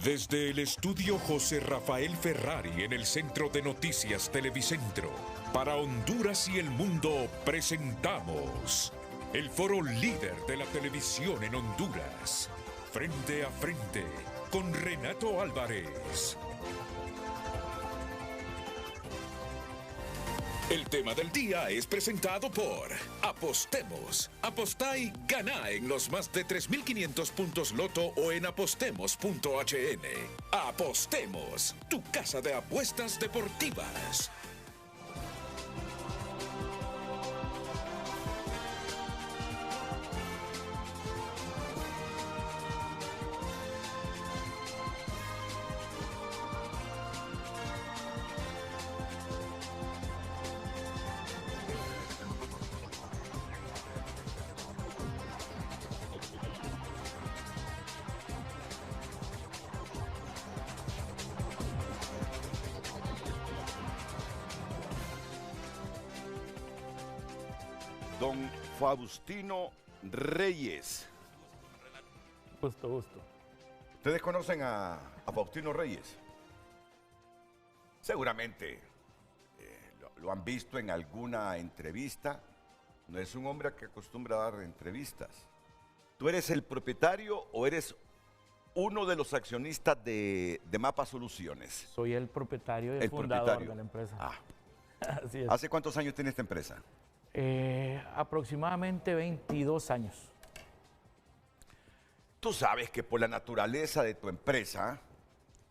Desde el estudio José Rafael Ferrari en el Centro de Noticias Televicentro, para Honduras y el mundo presentamos el foro líder de la televisión en Honduras. Frente a frente con Renato Álvarez. El tema del día es presentado por Apostemos. Apostá y ganá en los más de 3.500 puntos Loto o en apostemos.hn. Apostemos, tu casa de apuestas deportivas. Don Faustino Reyes. Gusto. ¿Ustedes conocen a Faustino Reyes? Seguramente lo han visto en alguna entrevista. No es un hombre que acostumbra a dar entrevistas. ¿Tú eres el propietario o eres uno de los accionistas de Mapa Soluciones? Soy el propietario y el fundador de la empresa. Así es. ¿Hace cuántos años tiene esta empresa? Aproximadamente 22 años. Tú sabes que por la naturaleza de tu empresa,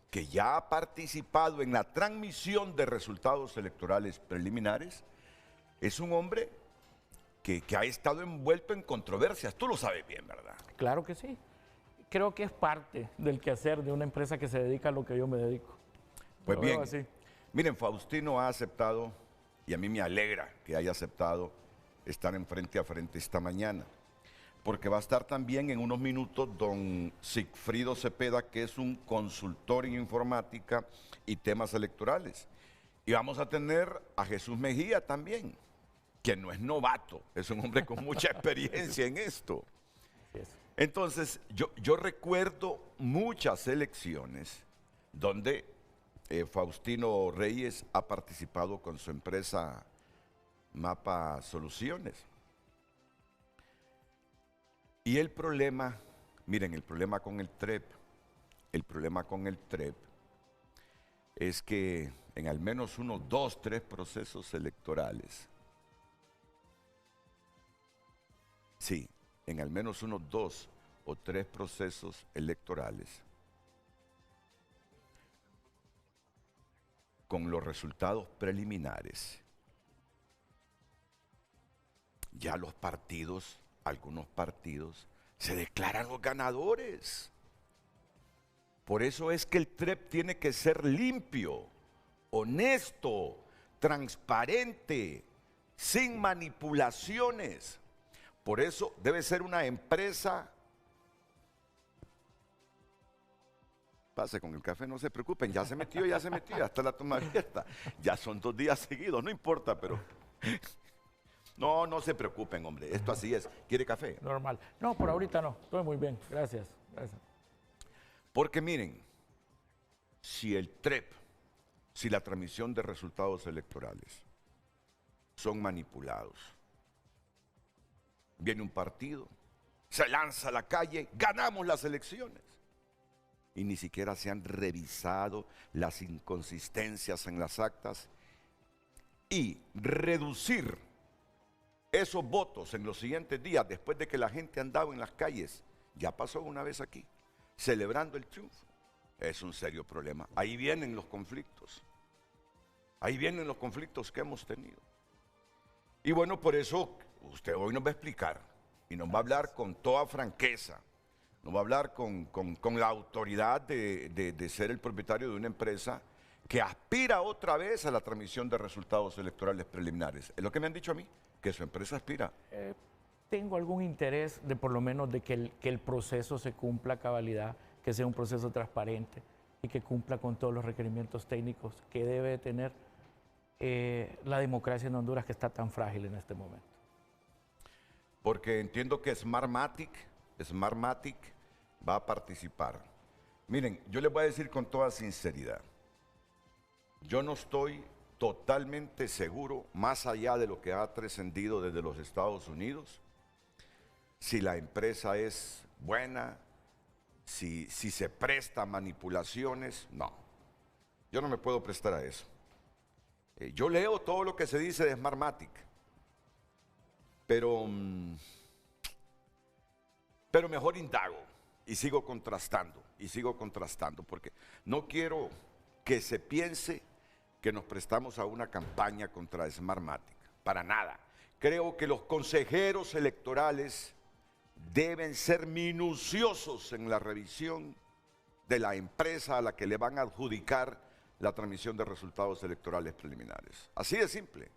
que ya ha participado en la transmisión de resultados electorales preliminares, es un hombre que ha estado envuelto en controversias. Tú lo sabes bien, ¿verdad? Claro que sí. Creo que es parte del quehacer de una empresa que se dedica a lo que yo me dedico. Pues Lo bien, veo así. miren, Faustino ha aceptado, y a mí me alegra que haya aceptado estar en Frente a Frente esta mañana, porque va a estar también en unos minutos don Sigfrido Cepeda, que es un consultor en informática y temas electorales. Y vamos a tener a Jesús Mejía también, que no es novato, es un hombre con mucha experiencia en esto. Así es. Entonces, yo recuerdo muchas elecciones donde Faustino Reyes ha participado con su empresa Mapa Soluciones. Y el problema, miren, el problema con el TREP es que en al menos unos 2, 3 procesos electorales, sí, en al menos unos 2 o 3 procesos electorales, con los resultados preliminares, ya los partidos, algunos partidos, se declaran los ganadores. Por eso es que el TREP tiene que ser limpio, honesto, transparente, sin manipulaciones. Por eso debe ser una empresa. Pase con el café, no se preocupen, ya se metió, ya está la toma abierta. Ya son 2 días seguidos, no importa, pero no se preocupen, hombre, esto así es. ¿Quiere café? Normal. No, por ahorita no, estoy muy bien, gracias. Porque miren, si el TREP, si la transmisión de resultados electorales son manipulados, viene un partido, se lanza a la calle, ganamos las elecciones. Y ni siquiera se han revisado las inconsistencias en las actas y reducir esos votos en los siguientes días, después de que la gente andaba en las calles, ya pasó una vez aquí, celebrando el triunfo. Es un serio problema. Ahí vienen los conflictos. Ahí vienen los conflictos que hemos tenido. Y bueno, por eso usted hoy nos va a explicar y nos va a hablar con toda franqueza. Nos va a hablar con la autoridad de ser el propietario de una empresa que aspira otra vez a la transmisión de resultados electorales preliminares. Es lo que me han dicho a mí, que su empresa aspira. Tengo algún interés de por lo menos de que el proceso se cumpla a cabalidad, que sea un proceso transparente y que cumpla con todos los requerimientos técnicos que debe tener la democracia en Honduras, que está tan frágil en este momento. Porque entiendo que Smartmatic va a participar. Miren, yo les voy a decir con toda sinceridad, yo no estoy totalmente seguro, más allá de lo que ha trascendido desde los Estados Unidos, si la empresa es buena, si se presta a manipulaciones, no. Yo no me puedo prestar a eso. Yo leo todo lo que se dice de Smartmatic, pero mejor indago y sigo contrastando, porque no quiero que se piense que nos prestamos a una campaña contra Smartmatic, para nada. Creo que los consejeros electorales deben ser minuciosos en la revisión de la empresa a la que le van a adjudicar la transmisión de resultados electorales preliminares. Así de simple.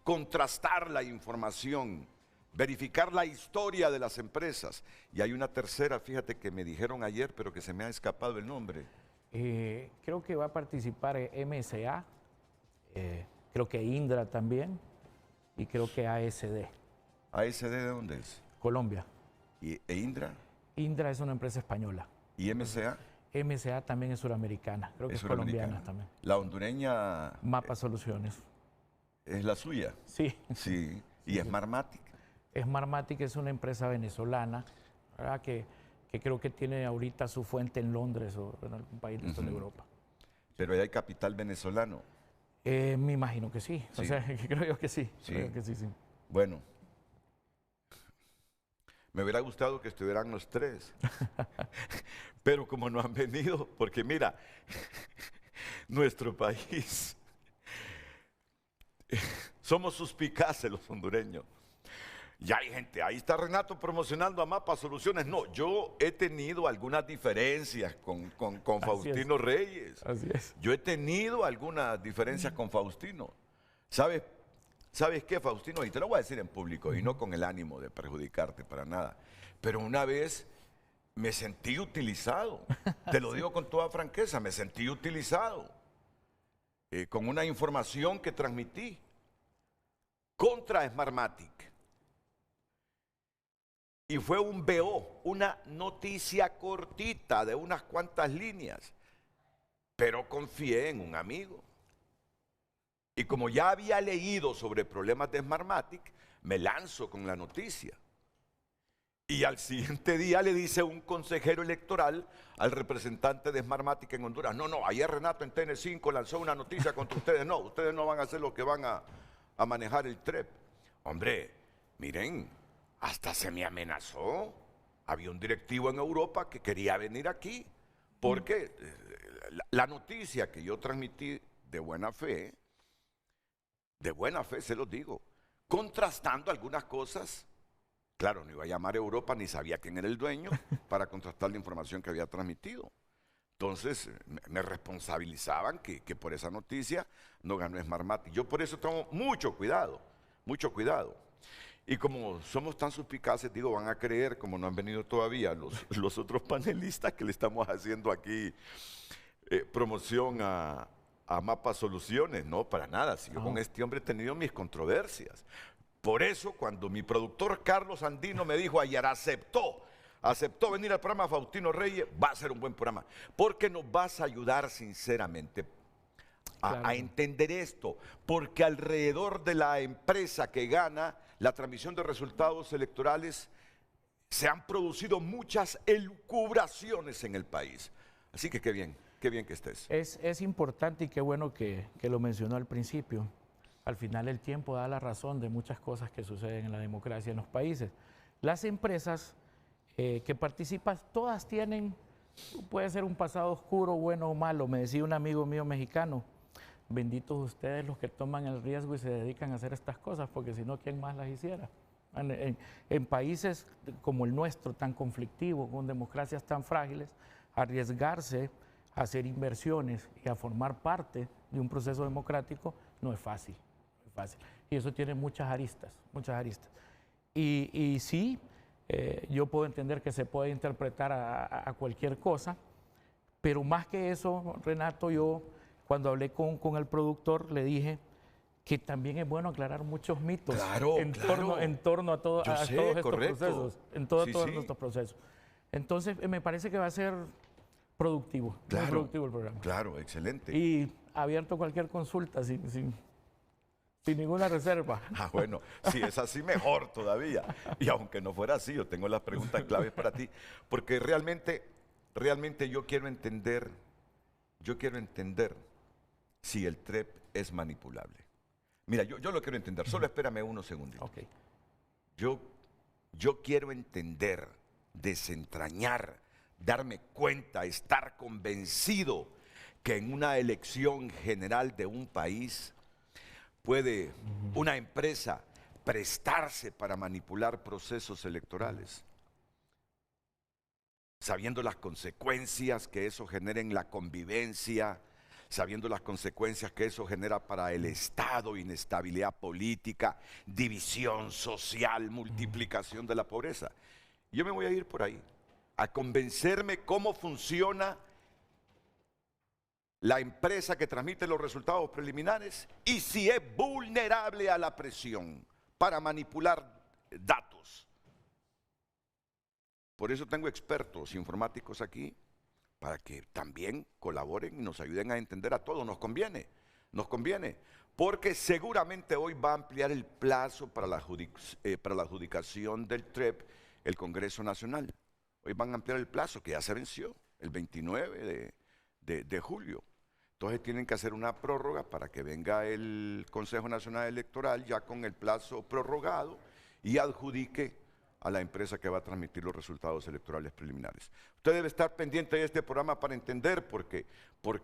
Contrastar la información, verificar la historia de las empresas. Y hay una tercera, fíjate que me dijeron ayer, pero que se me ha escapado el nombre. Creo que va a participar MSA, creo que Indra también, y creo que ASD. ¿ASD de dónde es? Colombia. ¿E Indra? Indra es una empresa española. ¿Y MSA? MSA también es suramericana, creo que es colombiana también. La hondureña... Mapa Soluciones. ¿Es la suya? Sí. Sí. ¿Y Smartmatic? Smartmatic es una empresa venezolana, ¿verdad? Que creo que tiene ahorita su fuente en Londres o en algún país de Europa. ¿Pero ahí hay capital venezolano? Me imagino que sí. O sea, creo yo que sí. Sí. Creo que sí. Bueno, me hubiera gustado que estuvieran los tres, pero como no han venido, porque mira, nuestro país, somos suspicaces los hondureños. Ya hay gente, ahí está Renato promocionando a Mapa Soluciones. No, yo he tenido algunas diferencias con Faustino Reyes. Así es. Yo he tenido algunas diferencias con Faustino. ¿Sabes qué, Faustino? Y te lo voy a decir en público y no con el ánimo de perjudicarte para nada. Pero una vez me sentí utilizado. Te lo digo con toda franqueza, me sentí utilizado. Con una información que transmití contra Smartmatic. Y fue un BO, una noticia cortita de unas cuantas líneas. Pero confié en un amigo. Y como ya había leído sobre problemas de Smartmatic, me lanzo con la noticia. Y al siguiente día le dice un consejero electoral al representante de Smartmatic en Honduras: no, ayer Renato en TN5 lanzó una noticia contra ustedes. No, ustedes no van a ser los que van a manejar el TREP. Hombre, miren, hasta se me amenazó. Había un directivo en Europa que quería venir aquí, porque la noticia que yo transmití de buena fe se los digo, contrastando algunas cosas. Claro, no iba a llamar a Europa, ni sabía quién era el dueño, para contrastar la información que había transmitido. Entonces, me responsabilizaban que por esa noticia no ganó Smartmatic. Yo por eso tengo mucho cuidado, mucho cuidado. Y como somos tan suspicaces, digo, van a creer, como no han venido todavía los otros panelistas, que le estamos haciendo aquí promoción a Mapa Soluciones. No, para nada. Si yo con este hombre he tenido mis controversias. Por eso, cuando mi productor Carlos Andino me dijo ayer, aceptó venir al programa Faustino Reyes, va a ser un buen programa, porque nos vas a ayudar sinceramente a entender esto, porque alrededor de la empresa que gana la transmisión de resultados electorales se han producido muchas elucubraciones en el país. Así que qué bien que estés. Es importante y qué bueno que lo mencionó al principio. Al final el tiempo da la razón de muchas cosas que suceden en la democracia en los países. Las empresas que participan, todas tienen, puede ser un pasado oscuro, bueno o malo. Me decía un amigo mío mexicano: benditos ustedes los que toman el riesgo y se dedican a hacer estas cosas, porque si no, ¿quién más las hiciera? En países como el nuestro, tan conflictivo, con democracias tan frágiles, arriesgarse a hacer inversiones y a formar parte de un proceso democrático no es fácil. Y eso tiene muchas aristas. Y sí, yo puedo entender que se puede interpretar a cualquier cosa, pero más que eso, Renato, yo cuando hablé con el productor le dije que también es bueno aclarar muchos mitos en torno a todos estos procesos, todos nuestros procesos. Entonces, me parece que va a ser Productivo, Claro, muy productivo el programa. claro, excelente. Y abierto cualquier consulta sin ninguna reserva. Ah, bueno, si es así, mejor todavía. Y aunque no fuera así, yo tengo las preguntas claves para ti, porque realmente yo quiero entender si el TREP es manipulable. Mira, yo lo quiero entender, solo espérame unos segunditos. Ok. Yo quiero entender, desentrañar, darme cuenta, estar convencido que en una elección general de un país puede una empresa prestarse para manipular procesos electorales, sabiendo las consecuencias que eso genera en la convivencia, sabiendo las consecuencias que eso genera para el Estado, inestabilidad política, división social, multiplicación de la pobreza. Yo me voy a ir por ahí, a convencerme cómo funciona la empresa que transmite los resultados preliminares y si es vulnerable a la presión para manipular datos. Por eso tengo expertos informáticos aquí, para que también colaboren y nos ayuden a entender a todos. Nos conviene, porque seguramente hoy va a ampliar el plazo para la adjudicación del TREP el Congreso Nacional. Hoy van a ampliar el plazo, que ya se venció, el 29 de julio. Entonces tienen que hacer una prórroga para que venga el Consejo Nacional Electoral ya con el plazo prorrogado y adjudique a la empresa que va a transmitir los resultados electorales preliminares. Usted debe estar pendiente de este programa para entender porque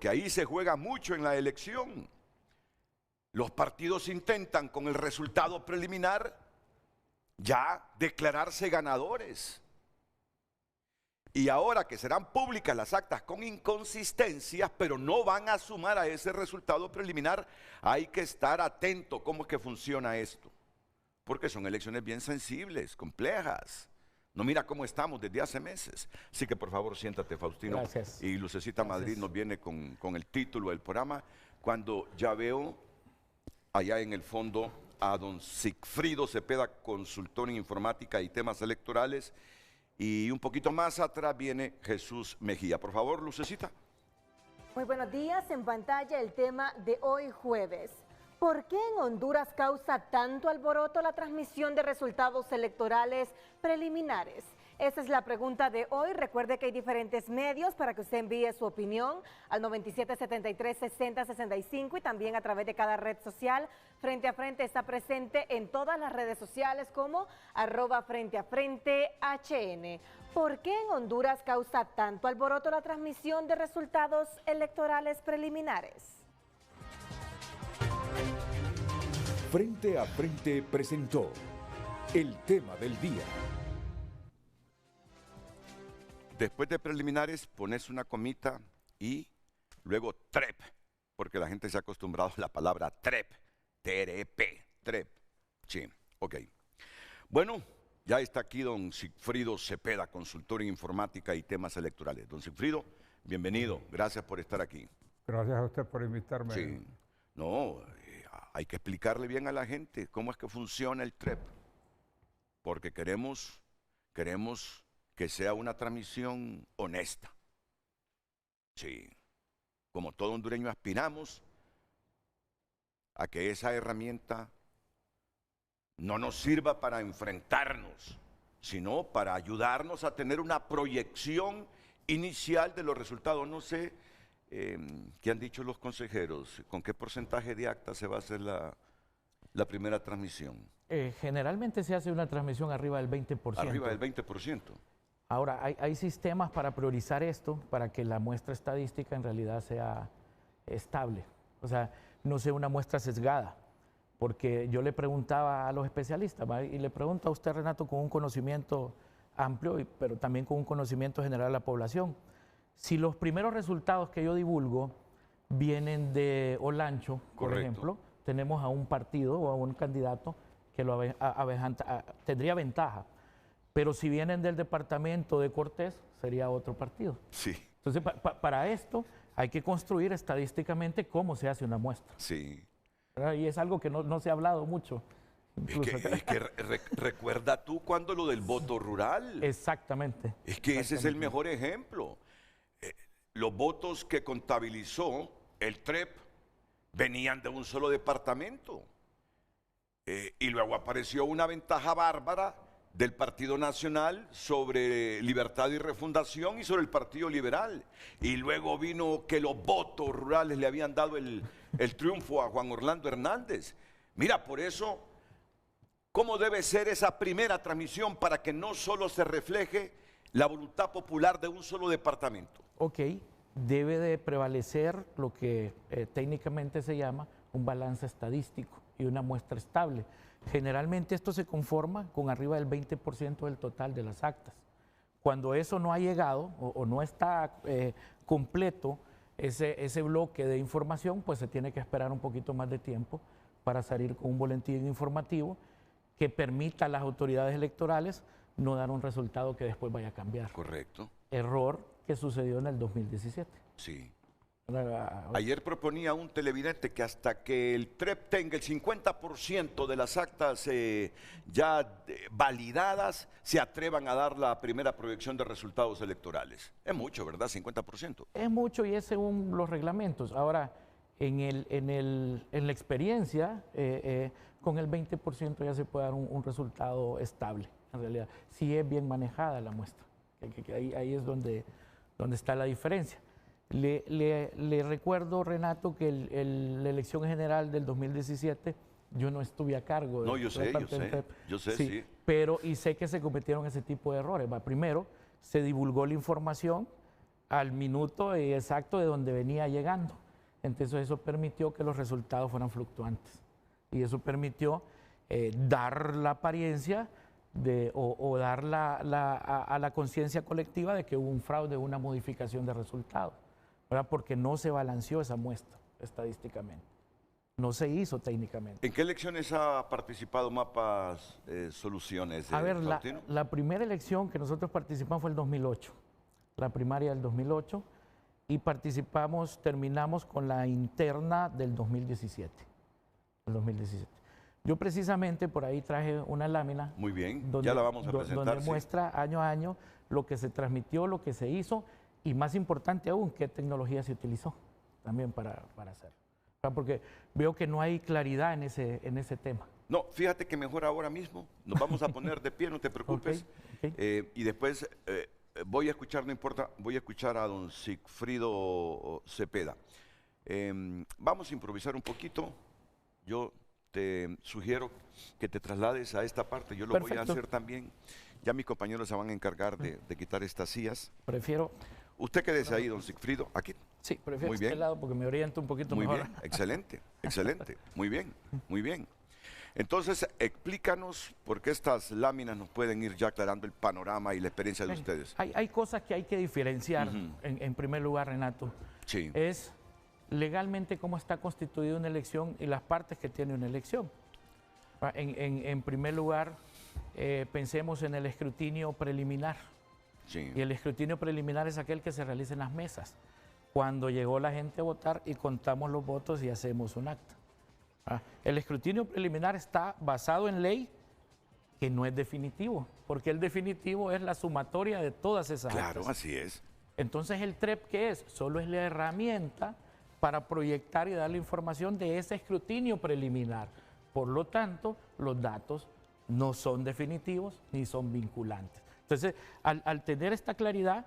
ahí se juega mucho en la elección. Los partidos intentan con el resultado preliminar ya declararse ganadores. Y ahora que serán públicas las actas con inconsistencias, pero no van a sumar a ese resultado preliminar, hay que estar atento cómo es que funciona esto. Porque son elecciones bien sensibles, complejas. No mira cómo estamos desde hace meses. Así que por favor siéntate, Faustino. Gracias. Y Lucecita Gracias. Madrid nos viene con el título del programa. Cuando ya veo allá en el fondo a don Sigfrido Cepeda, consultor en informática y temas electorales. Y un poquito más atrás viene Jesús Mejía. Por favor, Lucecita. Muy buenos días. En pantalla el tema de hoy jueves. ¿Por qué en Honduras causa tanto alboroto la transmisión de resultados electorales preliminares? Esa es la pregunta de hoy. Recuerde que hay diferentes medios para que usted envíe su opinión al 9773-6065 y también a través de cada red social. Frente a Frente está presente en todas las redes sociales como @FrenteAFrenteHN. ¿Por qué en Honduras causa tanto alboroto la transmisión de resultados electorales preliminares? Frente a Frente presentó el tema del día. Después de preliminares pones una comita y luego TREP, porque la gente se ha acostumbrado a la palabra TREP, T-R-E-P, TREP. Sí, ok. Bueno, ya está aquí don Sigfrido Cepeda, consultor en informática y temas electorales. Don Sigfrido, bienvenido, gracias por estar aquí. Gracias a usted por invitarme. Sí, no, hay que explicarle bien a la gente cómo es que funciona el TREP, porque queremos que sea una transmisión honesta. Sí, como todo hondureño aspiramos a que esa herramienta no nos sirva para enfrentarnos, sino para ayudarnos a tener una proyección inicial de los resultados. No sé qué han dicho los consejeros, con qué porcentaje de actas se va a hacer la primera transmisión. Generalmente se hace una transmisión arriba del 20%. Arriba del 20%. Ahora, hay sistemas para priorizar esto, para que la muestra estadística en realidad sea estable. O sea, no sea una muestra sesgada. Porque yo le preguntaba a los especialistas, ¿va? Y le pregunto a usted, Renato, con un conocimiento amplio, pero también con un conocimiento general de la población. Si los primeros resultados que yo divulgo vienen de Olancho, por ejemplo, tenemos a un partido o a un candidato que tendría ventaja. Pero si vienen del departamento de Cortés, sería otro partido. Sí. Entonces, para esto hay que construir estadísticamente cómo se hace una muestra. Sí. ¿Verdad? Y es algo que no se ha hablado mucho. Recuerda tú cuando lo del voto rural. Exactamente. Es que ese es el mejor ejemplo. los votos que contabilizó el TREP venían de un solo departamento. Y luego apareció una ventaja bárbara del Partido Nacional sobre Libertad y Refundación y sobre el Partido Liberal. Y luego vino que los votos rurales le habían dado el triunfo a Juan Orlando Hernández. Mira, por eso, ¿cómo debe ser esa primera transmisión para que no solo se refleje la voluntad popular de un solo departamento? Ok, debe de prevalecer lo que técnicamente se llama un balance estadístico y una muestra estable. Generalmente esto se conforma con arriba del 20% del total de las actas. Cuando eso no ha llegado o no está completo ese bloque de información, pues se tiene que esperar un poquito más de tiempo para salir con un boletín informativo que permita a las autoridades electorales no dar un resultado que después vaya a cambiar. Correcto. Error que sucedió en el 2017. Sí. Ayer proponía un televidente que hasta que el TREP tenga el 50% de las actas validadas, se atrevan a dar la primera proyección de resultados electorales. Es mucho, ¿verdad? 50%. Es mucho y es según los reglamentos. Ahora, en la experiencia, con el 20% ya se puede dar un resultado estable, en realidad. Si es bien manejada la muestra. Ahí es donde está la diferencia. Le recuerdo, Renato, que la elección general del 2017 yo no estuve a cargo. No, yo sé, sí. Pero y sé que se cometieron ese tipo de errores. Primero, se divulgó la información al minuto exacto de donde venía llegando. Entonces eso permitió que los resultados fueran fluctuantes. Y eso permitió dar la apariencia o dar a la conciencia colectiva de que hubo un fraude, una modificación de resultados. ¿Verdad? Porque no se balanceó esa muestra estadísticamente, no se hizo técnicamente. ¿En qué elecciones ha participado Mapas Soluciones? A ver, la primera elección que nosotros participamos fue el 2008, la primaria del 2008, y terminamos con la interna del 2017. Yo precisamente por ahí traje una lámina. Muy bien, ya la vamos a presentar. Donde muestra año a año lo que se transmitió, lo que se hizo, y más importante aún, qué tecnología se utilizó también para hacerlo. Porque veo que no hay claridad en ese tema. No, fíjate que mejor ahora mismo nos vamos a poner de pie, no te preocupes. Okay. Y después voy a escuchar, no importa, voy a escuchar a don Sigfrido Cepeda. Vamos a improvisar un poquito. Yo te sugiero que te traslades a esta parte. Yo lo voy a hacer también. Ya mis compañeros se van a encargar de quitar estas sillas. Prefiero... Usted quédese ahí, don Sigfrido. Aquí. Sí, prefiero este lado porque me oriento un poquito mejor. Muy bien, excelente, excelente. Muy bien, muy bien. Entonces, explícanos por qué estas láminas nos pueden ir ya aclarando el panorama y la experiencia de ustedes. Hay cosas que hay que diferenciar, en primer lugar, Renato. Sí. Es legalmente cómo está constituida una elección y las partes que tiene una elección. En primer lugar, pensemos en el escrutinio preliminar. Sí. Y el escrutinio preliminar es aquel que se realiza en las mesas, cuando llegó la gente a votar y contamos los votos y hacemos un acta. El escrutinio preliminar está basado en ley, que no es definitivo, porque el definitivo es la sumatoria de todas esas actas. Claro, así es. Entonces, ¿el TREP qué es? Solo es la herramienta para proyectar y dar la información de ese escrutinio preliminar. Por lo tanto, los datos no son definitivos ni son vinculantes. Entonces, al tener esta claridad,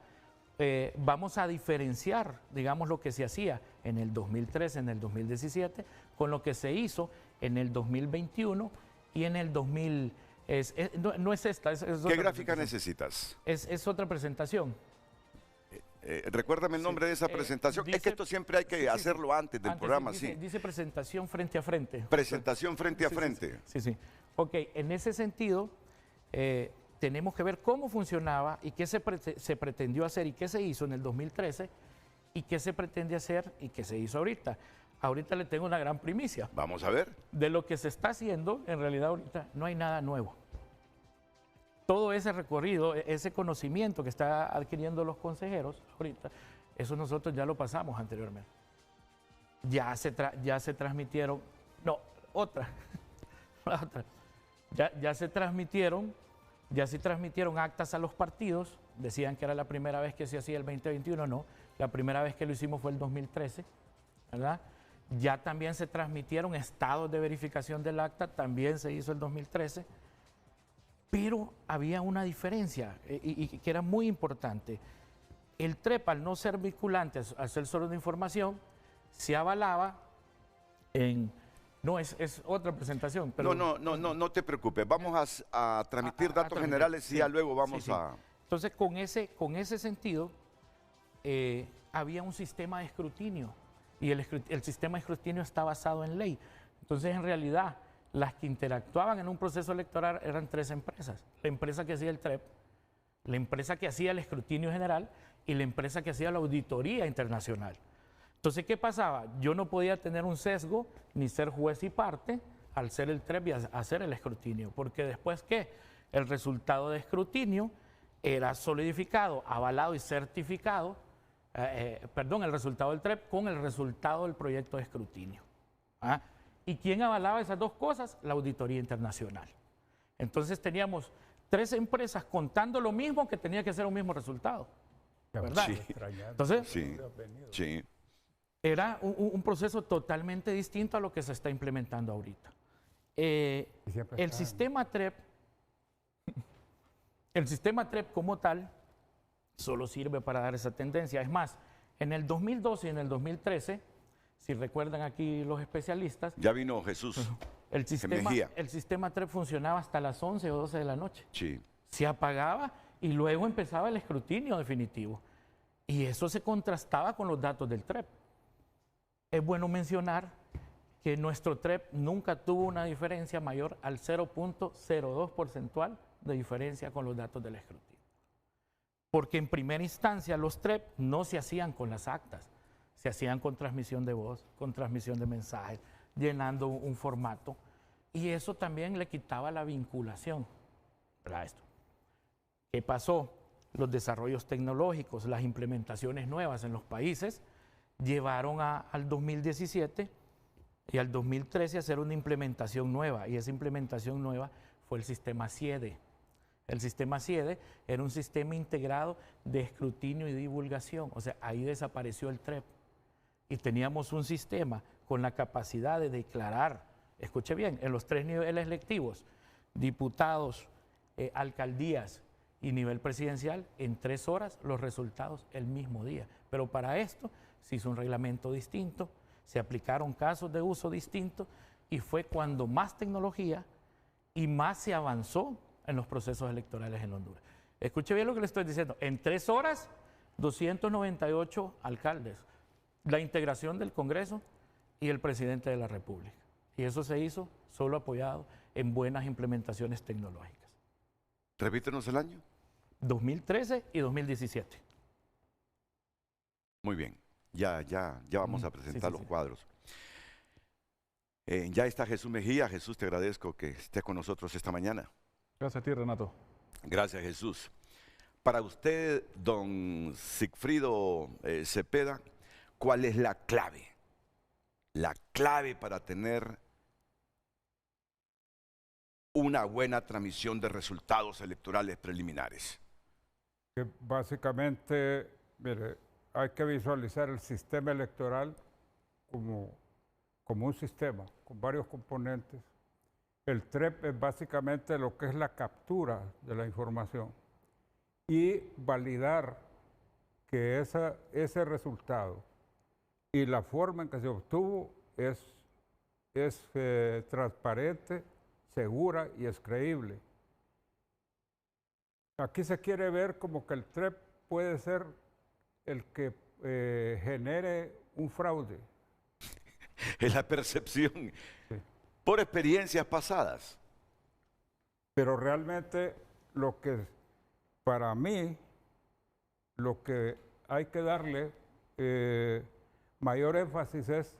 vamos a diferenciar, digamos, lo que se hacía en el 2013, en el 2017, con lo que se hizo en el 2021 y en el 2000. No es esta. ¿Qué gráfica necesitas? Es otra presentación. Recuérdame el nombre de esa presentación. Es que esto siempre hay que hacerlo antes del programa, Dice presentación frente a frente. Presentación frente a frente. Sí. Ok, en ese sentido, tenemos que ver cómo funcionaba y qué se pretendió hacer y qué se hizo en el 2013 y qué se pretende hacer y qué se hizo ahorita. Ahorita le tengo una gran primicia. Vamos a ver. De lo que se está haciendo, en realidad ahorita no hay nada nuevo. Todo ese recorrido, ese conocimiento que están adquiriendo los consejeros ahorita, eso nosotros ya lo pasamos anteriormente. Ya se transmitieron, no, otra. Ya se transmitieron actas a los partidos, decían que era la primera vez que se hacía el 2021, no, La primera vez que lo hicimos fue el 2013, ¿verdad? Ya también se transmitieron estados de verificación del acta, también se hizo el 2013, pero había una diferencia y que era muy importante. El TREP, al no ser vinculante, al ser solo de información, se avalaba en... No, es otra presentación. Pero, no te preocupes. Vamos a transmitir datos generales y ya luego vamos a... Entonces, con ese sentido, había un sistema de escrutinio y el sistema de escrutinio está basado en ley. Entonces, en realidad, las que interactuaban en un proceso electoral eran 3 empresas. La empresa que hacía el TREP, la empresa que hacía el escrutinio general y la empresa que hacía la auditoría internacional. Entonces, ¿qué pasaba? Yo no podía tener un sesgo ni ser juez y parte al ser el TREP y hacer el escrutinio, porque después que el resultado de escrutinio era solidificado, avalado y certificado, el resultado del TREP con el resultado del proyecto de escrutinio. ¿Ah? ¿Y quién avalaba esas 2 cosas? La auditoría internacional. Entonces teníamos 3 empresas contando lo mismo que tenía que ser un mismo resultado. ¿Verdad? Sí. Entonces, Sí. era un proceso totalmente distinto a lo que se está implementando ahorita. El sistema TREP como tal solo sirve para dar esa tendencia. Es más, en el 2012 y en el 2013, si recuerdan aquí los especialistas, Ya vino Jesús. el sistema TREP funcionaba hasta las 11 o 12 de la noche. Sí. Se apagaba y luego empezaba el escrutinio definitivo. Y eso se contrastaba con los datos del TREP. Es bueno mencionar que nuestro TREP nunca tuvo una diferencia mayor al 0.02 porcentual de diferencia con los datos del escrutinio. Porque en primera instancia los TREP no se hacían con las actas, se hacían con transmisión de voz, con transmisión de mensajes, llenando un formato. Y eso también le quitaba la vinculación. ¿Verdad? Esto. ¿Qué pasó? Los desarrollos tecnológicos, las implementaciones nuevas en los países llevaron al 2017 y al 2013 a hacer una implementación nueva, y esa implementación nueva fue el sistema CIEDE. El sistema CIEDE era un sistema integrado de escrutinio y divulgación, o sea, ahí desapareció el TREP y teníamos un sistema con la capacidad de declarar, escuche bien, en los 3 niveles electivos, diputados, alcaldías y nivel presidencial, en 3 horas los resultados el mismo día. Pero para esto se hizo un reglamento distinto, se aplicaron casos de uso distintos y fue cuando más tecnología y más se avanzó en los procesos electorales en Honduras. Escuche bien lo que le estoy diciendo. En 3 horas, 298 alcaldes, la integración del Congreso y el presidente de la República. Y eso se hizo solo apoyado en buenas implementaciones tecnológicas. Repítenos el año. 2013 y 2017. Muy bien, ya vamos a presentar los cuadros. Ya está Jesús Mejía. Jesús, te agradezco que estés con nosotros esta mañana. Gracias a ti, Renato. Gracias, Jesús. Para usted, don Sigfrido Cepeda, ¿cuál es la clave? La clave para tener una buena transmisión de resultados electorales preliminares. Que básicamente, mire, hay que visualizar el sistema electoral como un sistema con varios componentes. El TREP es básicamente lo que es la captura de la información y validar que ese resultado y la forma en que se obtuvo es transparente, segura y es creíble. Aquí se quiere ver como que el TREP puede ser el que genere un fraude. Es la percepción, sí, por experiencias pasadas. Pero realmente para mí, lo que hay que darle mayor énfasis es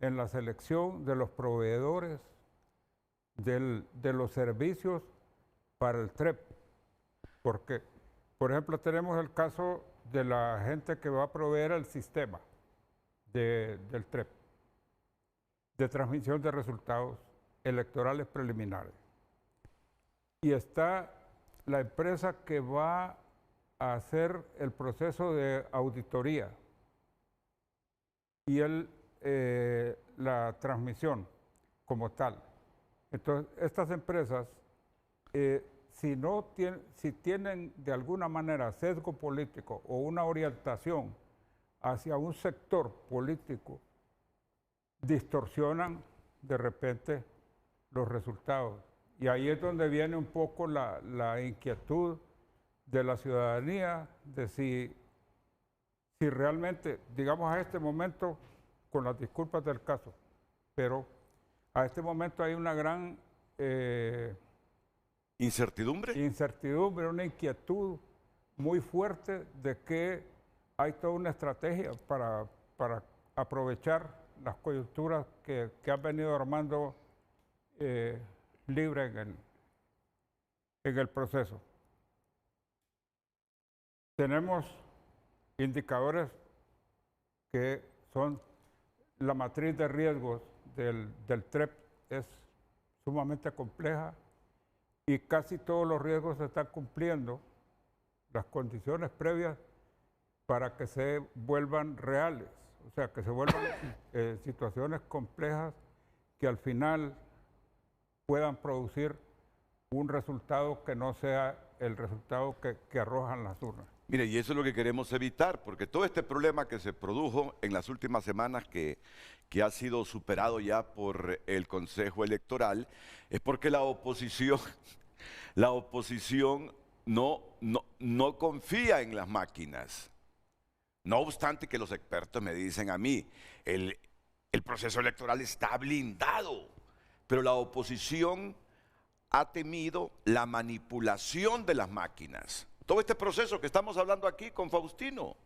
en la selección de los proveedores de los servicios para el TREP. Porque, por ejemplo, tenemos el caso de la gente que va a proveer el sistema del TREP, de transmisión de resultados electorales preliminares. Y está la empresa que va a hacer el proceso de auditoría y la transmisión como tal. Entonces, estas empresas, si tienen de alguna manera sesgo político o una orientación hacia un sector político, distorsionan de repente los resultados. Y ahí es donde viene un poco la inquietud de la ciudadanía de si realmente, digamos a este momento, con las disculpas del caso, pero a este momento hay una gran incertidumbre, una inquietud muy fuerte de que hay toda una estrategia para aprovechar las coyunturas que han venido armando Libre en el proceso. Tenemos indicadores que son la matriz de riesgos del TREP es sumamente compleja y casi todos los riesgos se están cumpliendo las condiciones previas para que se vuelvan reales, o sea, que se vuelvan situaciones complejas que al final puedan producir un resultado que no sea el resultado que arrojan las urnas. Mire, y eso es lo que queremos evitar, porque todo este problema que se produjo en las últimas semanas, que ha sido superado ya por el Consejo Electoral, es porque la oposición no confía en las máquinas. No obstante que los expertos me dicen a mí, el proceso electoral está blindado, pero la oposición ha temido la manipulación de las máquinas. Todo este proceso que estamos hablando aquí con Faustino.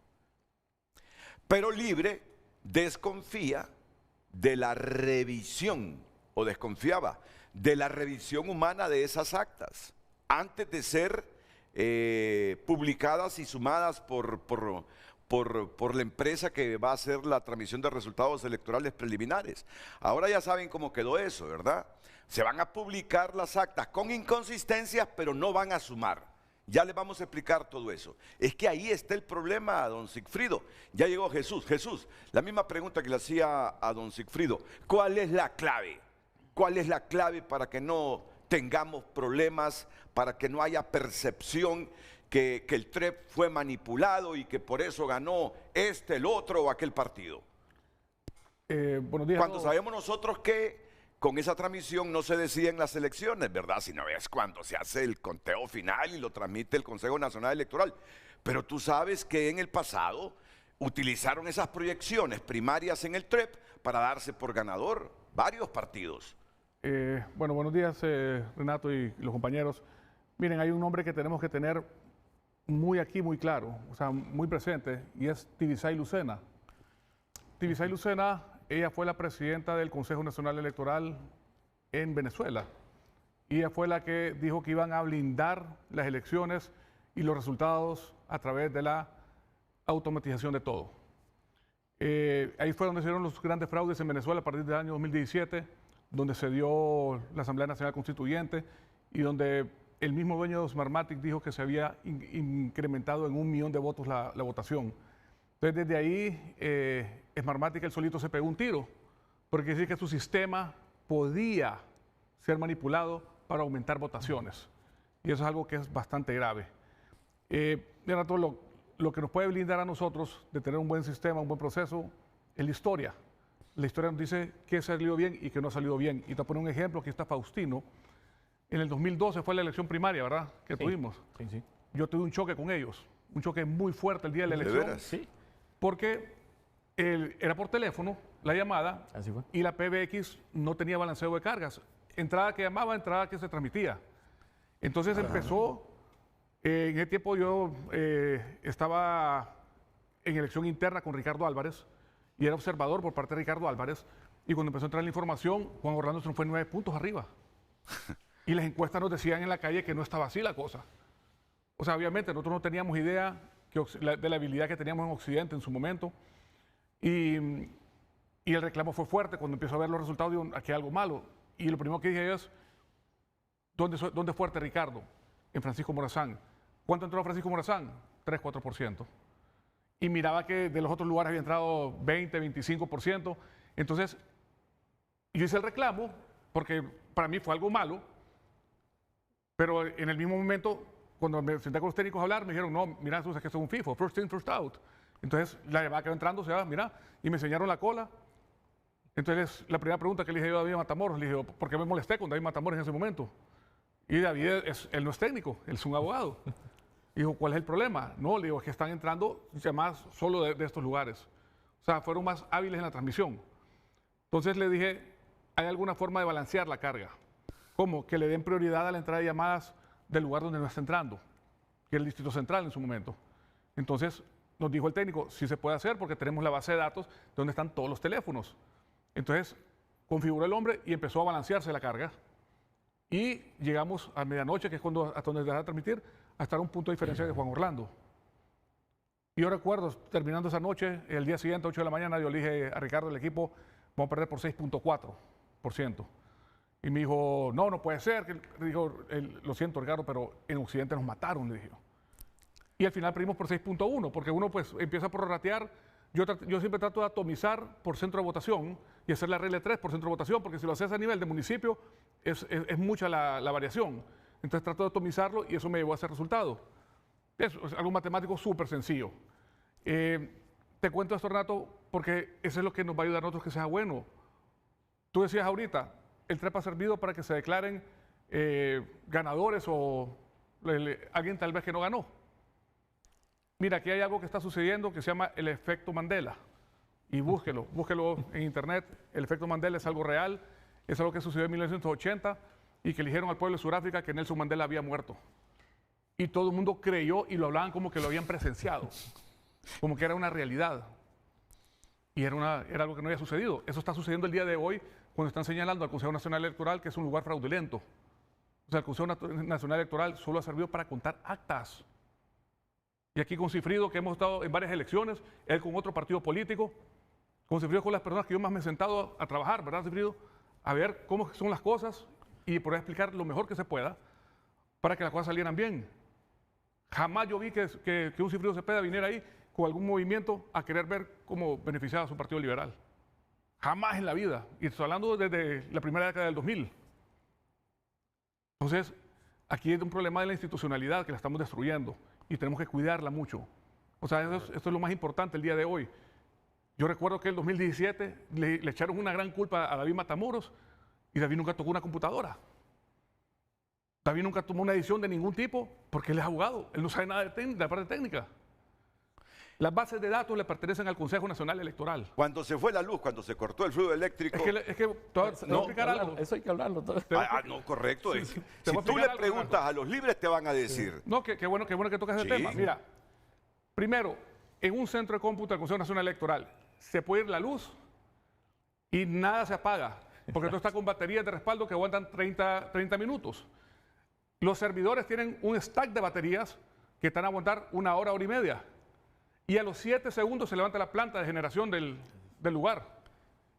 Pero Libre desconfía de la revisión, o desconfiaba de la revisión humana de esas actas, antes de ser publicadas y sumadas por la empresa que va a hacer la transmisión de resultados electorales preliminares. Ahora ya saben cómo quedó eso, ¿verdad? Se van a publicar las actas con inconsistencias, pero no van a sumar. Ya les vamos a explicar todo eso. Es que ahí está el problema, don Sigfrido. Ya llegó Jesús. Jesús, la misma pregunta que le hacía a don Sigfrido. ¿Cuál es la clave? ¿Cuál es la clave para que no tengamos problemas, para que no haya percepción que el TREP fue manipulado y que por eso ganó el otro o aquel partido? Buenos días. Cuando sabemos nosotros que con esa transmisión no se deciden las elecciones, ¿verdad? Sino es cuando se hace el conteo final y lo transmite el Consejo Nacional Electoral. Pero tú sabes que en el pasado utilizaron esas proyecciones primarias en el TREP para darse por ganador varios partidos. Bueno, buenos días, Renato y los compañeros. Miren, hay un nombre que tenemos que tener muy claro, o sea, muy presente, y es Tibisay Lucena. Tibisay Lucena, ella fue la presidenta del Consejo Nacional Electoral en Venezuela. Y ella fue la que dijo que iban a blindar las elecciones y los resultados a través de la automatización de todo. Ahí fue donde se dieron los grandes fraudes en Venezuela a partir del año 2017, donde se dio la Asamblea Nacional Constituyente y donde el mismo dueño de Smartmatic dijo que se había incrementado en 1 millón de votos la votación. Entonces, desde ahí, Smartmatic él solito se pegó un tiro, porque decía que su sistema podía ser manipulado para aumentar votaciones. Y eso es algo que es bastante grave. Mira, todo lo que nos puede blindar a nosotros de tener un buen sistema, un buen proceso, es la historia. La historia nos dice qué salió bien y qué no ha salido bien. Y te pongo un ejemplo, aquí está Faustino. En el 2012 fue la elección primaria, ¿verdad? Que tuvimos. Sí, sí. Yo tuve un choque con ellos, un choque muy fuerte el día de la elección. ¿De veras? Sí. Porque era por teléfono la llamada. Así fue. Y la PBX no tenía balanceo de cargas. Entrada que llamaba, entrada que se transmitía. Entonces empezó, en ese tiempo yo estaba en elección interna con Ricardo Álvarez y era observador por parte de Ricardo Álvarez. Y cuando empezó a entrar la información, Juan Orlando se nos fue 9 puntos arriba. Y las encuestas nos decían en la calle que no estaba así la cosa. O sea, obviamente nosotros no teníamos idea de la habilidad que teníamos en Occidente en su momento. Y el reclamo fue fuerte. Cuando empezó a ver los resultados, digo, aquí hay algo malo. Y lo primero que dije es, ¿dónde fuerte Ricardo? En Francisco Morazán. ¿Cuánto entró Francisco Morazán? 3-4%. y miraba que de los otros lugares había entrado 20, 25%. Entonces, yo hice el reclamo porque para mí fue algo malo, pero en el mismo momento, cuando me senté con los técnicos a hablar, me dijeron, no, mira, Susa, que esto es un FIFO, first in, first out. Entonces, la llamada que va entrando se va, mira, y me enseñaron la cola. Entonces, la primera pregunta que le dije yo a David Matamoros, le dije, ¿por qué me molesté con David Matamoros en ese momento? Y David, él no es técnico, él es un abogado. Y dijo, ¿cuál es el problema? No, le digo, es que están entrando llamadas solo de estos lugares. O sea, fueron más hábiles en la transmisión. Entonces le dije, ¿hay alguna forma de balancear la carga? ¿Cómo? Que le den prioridad a la entrada de llamadas del lugar donde no está entrando, que es el Distrito Central en su momento. Entonces nos dijo el técnico, sí se puede hacer porque tenemos la base de datos donde están todos los teléfonos. Entonces configuró el hombre y empezó a balancearse la carga. Y llegamos a medianoche, que es cuando, hasta donde se va a transmitir, a estar a un punto de diferencia de Juan Orlando. Y yo recuerdo, terminando esa noche, el día siguiente, 8 de la mañana, yo le dije a Ricardo, el equipo, vamos a perder por 6.4%. Y me dijo, no, no puede ser. Le dijo, lo siento, Ricardo, pero en Occidente nos mataron, le dije. Y al final perdimos por 6.1, porque uno pues empieza a prorratear. Yo siempre trato de atomizar por centro de votación y hacer la regla de 3 por centro de votación, porque si lo haces a nivel de municipio, es mucha la variación. Entonces trato de atomizarlo y eso me llevó a ese resultado. Es algo matemático súper sencillo. Te cuento esto, Renato, porque eso es lo que nos va a ayudar a nosotros que sea bueno. Tú decías ahorita, el TREP ha servido para que se declaren ganadores o alguien tal vez que no ganó. Mira, aquí hay algo que está sucediendo que se llama el efecto Mandela. Y búsquelo en internet. El efecto Mandela es algo real, es algo que sucedió en 1980 y que le dijeron al pueblo de Sudáfrica que Nelson Mandela había muerto. Y todo el mundo creyó y lo hablaban como que lo habían presenciado, como que era una realidad. Y era algo que no había sucedido. Eso está sucediendo el día de hoy cuando están señalando al Consejo Nacional Electoral que es un lugar fraudulento. O sea, el Consejo Nacional Electoral solo ha servido para contar actas. Y aquí con Cifrido, que hemos estado en varias elecciones, él con otro partido político, con Cifrido con las personas que yo más me he sentado a trabajar, ¿verdad, Cifrido? A ver cómo son las cosas y poder explicar lo mejor que se pueda para que las cosas salieran bien. Jamás yo vi que un Cifrido Cepeda viniera ahí con algún movimiento a querer ver cómo beneficiaba a su partido liberal. Jamás en la vida. Y estoy hablando desde la primera década del 2000. Entonces, aquí hay un problema de la institucionalidad que la estamos destruyendo y tenemos que cuidarla mucho. O sea, esto es lo más importante el día de hoy. Yo recuerdo que en el 2017 le echaron una gran culpa a David Matamoros y David nunca tocó una computadora. David nunca tomó una edición de ningún tipo porque él es abogado, él no sabe nada de la parte técnica. Las bases de datos le pertenecen al Consejo Nacional Electoral. Cuando se fue la luz, cuando se cortó el fluido eléctrico... Es que te voy a explicar algo. Eso hay que hablarlo. no, correcto. Sí, Si te voy a tú le explicar algo, preguntas Renato. a los libres, te van a decir. No, qué bueno que tocas ese Sí. tema. Mira, primero, en un centro de cómputo del Consejo Nacional Electoral se puede ir la luz y nada se apaga, porque todo está con baterías de respaldo que aguantan 30 minutos. Los servidores tienen un stack de baterías que están a aguantar 1 hora, hora y media. Y a los 7 segundos se levanta la planta de generación del lugar.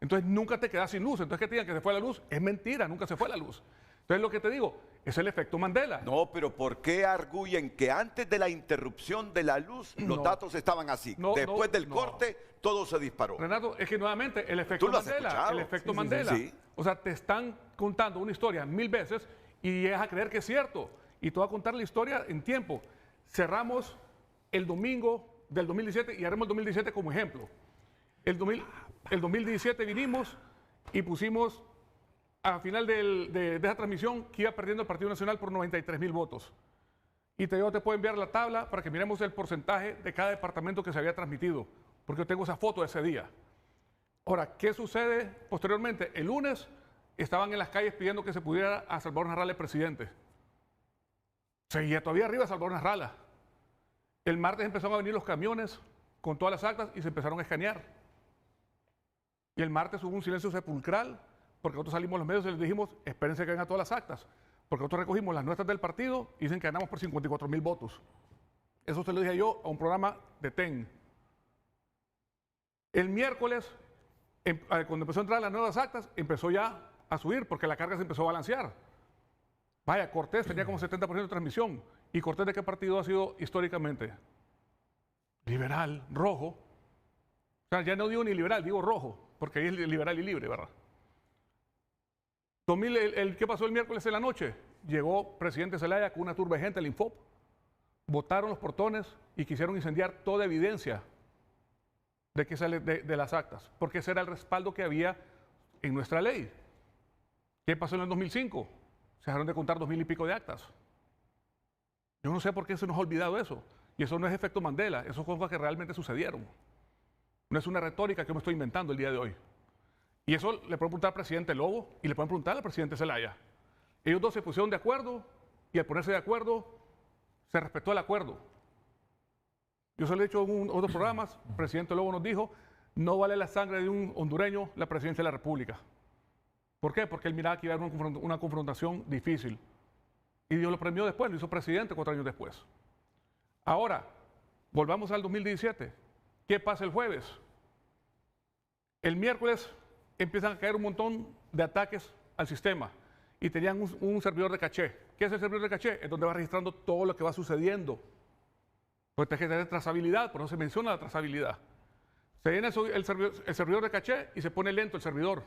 Entonces nunca te quedas sin luz. Entonces que te digan que se fue la luz, es mentira, nunca se fue la luz. Entonces lo que te digo, es el efecto Mandela. No, pero ¿por qué arguyen que antes de la interrupción de la luz los datos estaban así? No, Después del no. corte, todo se disparó. Renato, es que nuevamente el efecto Tú lo has Mandela. escuchado. El efecto Sí, sí, Mandela. sí. O sea, te están contando una historia 1000 veces y es a creer que es cierto. Y te voy a contar la historia en tiempo. Cerramos el domingo del 2017 y haremos el 2017 como ejemplo. El 2017 vinimos y pusimos a final de esa transmisión que iba perdiendo el Partido Nacional por 93,000 votos. Y te puedo enviar la tabla para que miremos el porcentaje de cada departamento que se había transmitido, porque yo tengo esa foto de ese día. Ahora, ¿qué sucede posteriormente? El lunes estaban en las calles pidiendo que se pudiera a Salvador Narrala presidente. Seguía todavía arriba Salvador Narrala. El martes empezaron a venir los camiones con todas las actas y se empezaron a escanear. Y el martes hubo un silencio sepulcral porque nosotros salimos a los medios y les dijimos, espérense que vengan todas las actas. Porque nosotros recogimos las nuestras del partido y dicen que ganamos por 54,000 votos. Eso se lo dije yo a un programa de TEN. El miércoles, cuando empezó a entrar las nuevas actas, empezó ya a subir porque la carga se empezó a balancear. Vaya, Cortés tenía como 70% de transmisión. ¿Y Cortés de qué partido ha sido históricamente? liberal, rojo. O sea, ya no digo ni liberal, digo rojo, porque ahí es liberal y libre, ¿verdad? ¿Qué pasó el miércoles en la noche? Llegó presidente Zelaya con una turba de gente al Infop, botaron los portones y quisieron incendiar toda evidencia de que sale de las actas, porque ese era el respaldo que había en nuestra ley. ¿Qué pasó en el 2005? Se dejaron de contar 2000 y pico de actas. Yo no sé por qué se nos ha olvidado eso. Y eso no es efecto Mandela, eso son cosas que realmente sucedieron. No es una retórica que me estoy inventando el día de hoy. Y eso le pueden preguntar al presidente Lobo y le pueden preguntar al presidente Zelaya. Ellos dos se pusieron de acuerdo y al ponerse de acuerdo se respetó el acuerdo. Yo se lo he dicho en otros programas, el presidente Lobo nos dijo, no vale la sangre de un hondureño la presidencia de la República. ¿Por qué? Porque él miraba que iba a haber una confrontación difícil. Y Dios lo premió después, lo hizo presidente 4 años después. Ahora, volvamos al 2017. ¿Qué pasa el jueves? El miércoles empiezan a caer un montón de ataques al sistema y tenían un servidor de caché. ¿Qué es el servidor de caché? Es donde va registrando todo lo que va sucediendo. Pues hay que tener trazabilidad, por eso se menciona la trazabilidad. Se viene el servidor de caché y se pone lento el servidor.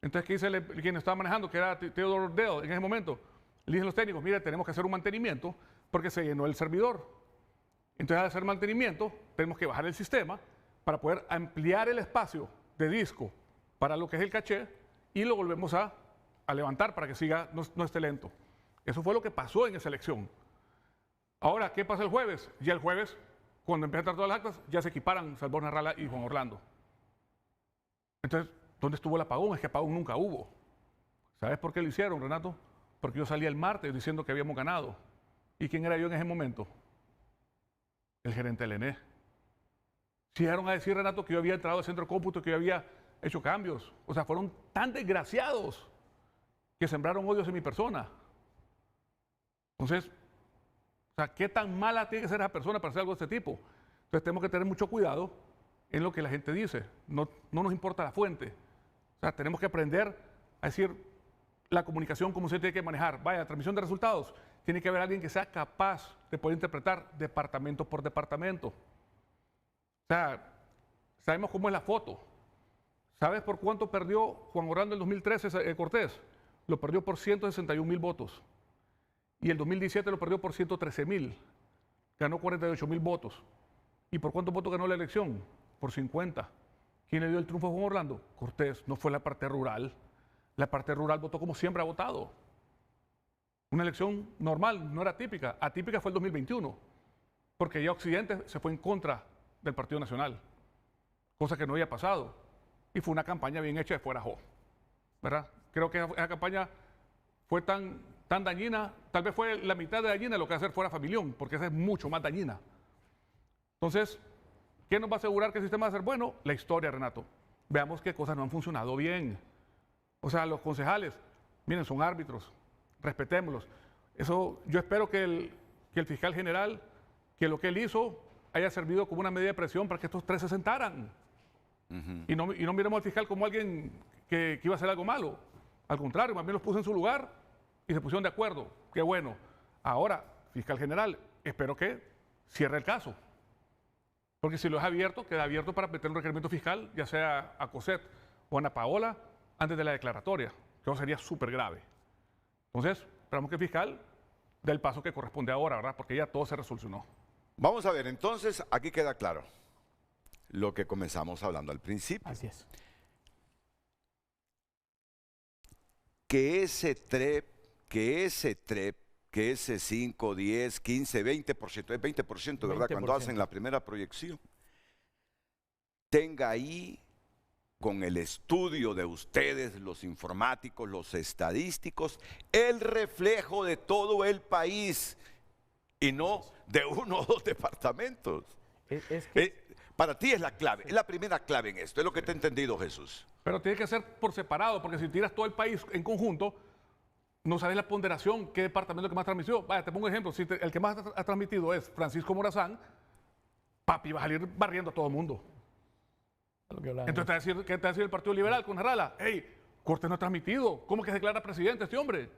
Entonces, ¿qué dice quien estaba manejando, que era Theodore Dell en ese momento? Le dicen los técnicos, mire, tenemos que hacer un mantenimiento porque se llenó el servidor. Entonces, al hacer mantenimiento, tenemos que bajar el sistema para poder ampliar el espacio de disco para lo que es el caché y lo volvemos a levantar para que siga, no esté lento. Eso fue lo que pasó en esa elección. Ahora, ¿qué pasa el jueves? Ya el jueves, cuando empiezan a entrar todas las actas, ya se equiparan Salvador Narrala y Juan Orlando. Entonces, ¿dónde estuvo el apagón? Es que apagón nunca hubo. ¿Sabes por qué lo hicieron, Renato? Porque yo salí el martes diciendo que habíamos ganado. ¿Y quién era yo en ese momento? El gerente del ENE. Llegaron a decir, Renato, que yo había entrado al centro de cómputo, que yo había hecho cambios. O sea, fueron tan desgraciados que sembraron odios en mi persona. Entonces, o sea, ¿qué tan mala tiene que ser esa persona para hacer algo de este tipo? Entonces tenemos que tener mucho cuidado en lo que la gente dice. No nos importa la fuente. O sea, tenemos que aprender a decir la comunicación como se tiene que manejar. Vaya, la transmisión de resultados. Tiene que haber alguien que sea capaz de poder interpretar departamento por departamento. O sea, sabemos cómo es la foto. ¿Sabes por cuánto perdió Juan Orlando en el 2013 Cortés? Lo perdió por 161,000 votos. Y el 2017 lo perdió por 113,000. Ganó 48,000 votos. ¿Y por cuántos votos ganó la elección? Por 50. ¿Quién le dio el triunfo a Juan Orlando? Cortés. No fue la parte rural. La parte rural votó como siempre ha votado. Una elección normal, no era típica. Atípica fue el 2021. Porque ya Occidente se fue en contra del Partido Nacional. Cosa que no había pasado. Y fue una campaña bien hecha de fuera jo. ¿Verdad? Creo que esa campaña fue tan dañina, tal vez fue la mitad de dañina lo que hacer fuera Familión, porque esa es mucho más dañina. Entonces, ¿qué nos va a asegurar que el sistema va a ser bueno? La historia, Renato. Veamos qué cosas no han funcionado bien. O sea, los concejales, miren, son árbitros, respetémoslos. Eso, yo espero que el fiscal general, que lo que él hizo haya servido como una medida de presión para que estos tres se sentaran. Y no miremos al fiscal como alguien que iba a hacer algo malo. Al contrario, más bien los puso en su lugar y se pusieron de acuerdo. Qué bueno. Ahora, fiscal general, espero que cierre el caso. Porque si lo es abierto, queda abierto para meter un requerimiento fiscal, ya sea a Cosette o a Ana Paola, antes de la declaratoria. Que eso sería súper grave. Entonces, esperamos que el fiscal dé el paso que corresponde ahora, ¿verdad? Porque ya todo se resolucionó. Vamos a ver, entonces, aquí queda claro lo que comenzamos hablando al principio. Así es. Que ese 5, 10, 15, 20%, es 20%, ¿verdad? 20%. Cuando hacen la primera proyección, tenga ahí con el estudio de ustedes, los informáticos, los estadísticos, el reflejo de todo el país y no de 1 o 2 departamentos. Es que Para ti es la clave, es la primera clave en esto, es lo que te he entendido, Jesús. Pero tiene que ser por separado, porque si tiras todo el país en conjunto, no sabes la ponderación, qué departamento que más transmitió. Vaya, te pongo un ejemplo, si el que más ha transmitido es Francisco Morazán, papi, va a salir barriendo a todo el mundo. Entonces, ¿qué te va a decir el Partido Liberal con Narrala? Hey, Cortés no ha transmitido, ¿cómo que se declara presidente este hombre?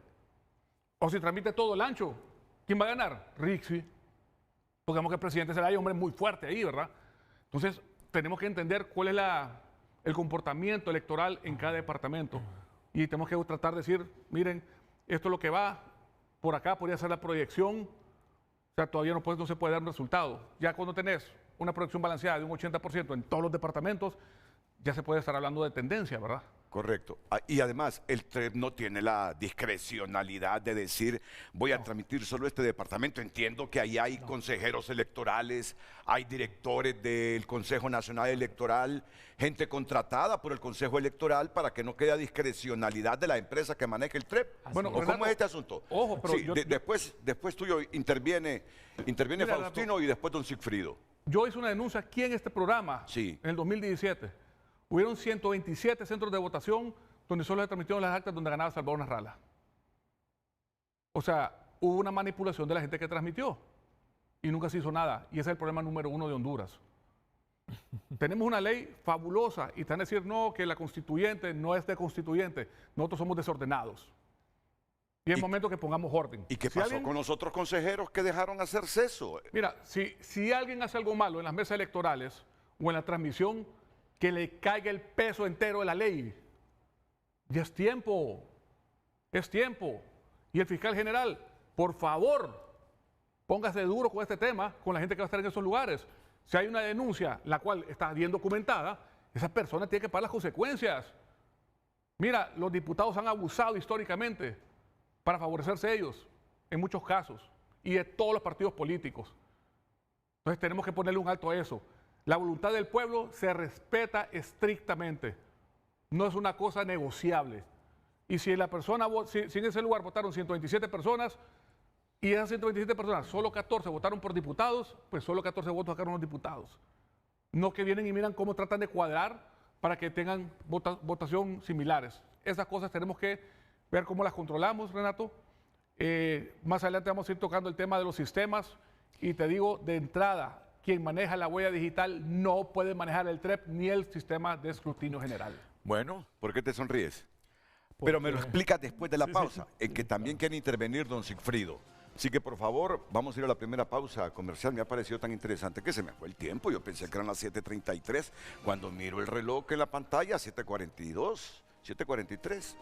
O si transmite todo el ancho, ¿quién va a ganar? Rixi. Pongamos que el presidente será un hombre muy fuerte ahí, ¿verdad? Entonces, tenemos que entender cuál es el comportamiento electoral en cada departamento. Y tenemos que tratar de decir, miren, esto es lo que va, por acá podría ser la proyección, o sea, todavía no se puede dar un resultado. Ya cuando tenés una proyección balanceada de un 80% en todos los departamentos, ya se puede estar hablando de tendencia, ¿verdad? Correcto. Y además, el TREP no tiene la discrecionalidad de decir, voy a transmitir solo este departamento. Entiendo que ahí hay consejeros electorales, hay directores del Consejo Nacional Electoral, gente contratada por el Consejo Electoral para que no quede discrecionalidad de la empresa que maneja el TREP. Bueno, ¿O cómo es este asunto? Ojo, pero sí, después tuyo interviene Mira, Faustino y después don Sigfrido. Yo hice una denuncia aquí en este programa, Sí. en el 2017. Hubieron 127 centros de votación donde solo se transmitieron las actas donde ganaba Salvador Narrala. O sea, hubo una manipulación de la gente que transmitió y nunca se hizo nada. Y ese es el problema número 1 de Honduras. Tenemos una ley fabulosa y están a decir, no, que la constituyente no es de constituyente. Nosotros somos desordenados. Y es momento que pongamos orden. ¿Y qué Si pasó alguien- con los otros consejeros que dejaron hacerse eso? Mira, si alguien hace algo malo en las mesas electorales o en la transmisión, que le caiga el peso entero de la ley. Ya es tiempo. Es tiempo. Y el fiscal general, por favor, póngase duro con este tema, con la gente que va a estar en esos lugares. Si hay una denuncia, la cual está bien documentada, esa persona tiene que pagar las consecuencias. Mira, los diputados han abusado históricamente para favorecerse ellos, en muchos casos, y de todos los partidos políticos. Entonces tenemos que ponerle un alto a eso. La voluntad del pueblo se respeta estrictamente. No es una cosa negociable. Y si la persona, si en ese lugar votaron 127 personas y esas 127 personas, solo 14 votaron por diputados, pues solo 14 votos sacaron los diputados. No que vienen y miran cómo tratan de cuadrar para que tengan votación similares. Esas cosas tenemos que ver cómo las controlamos, Renato. Más adelante vamos a ir tocando el tema de los sistemas y te digo de entrada, quien maneja la huella digital no puede manejar el TREP ni el sistema de escrutinio general. Bueno, ¿por qué te sonríes? Pero me lo explicas después de la pausa, en que también quiere intervenir don Sigfrido. Así que por favor, vamos a ir a la primera pausa comercial. Me ha parecido tan interesante que se me fue el tiempo. Yo pensé que eran las 7:33. Cuando miro el reloj en la pantalla, 7:42, 7:43.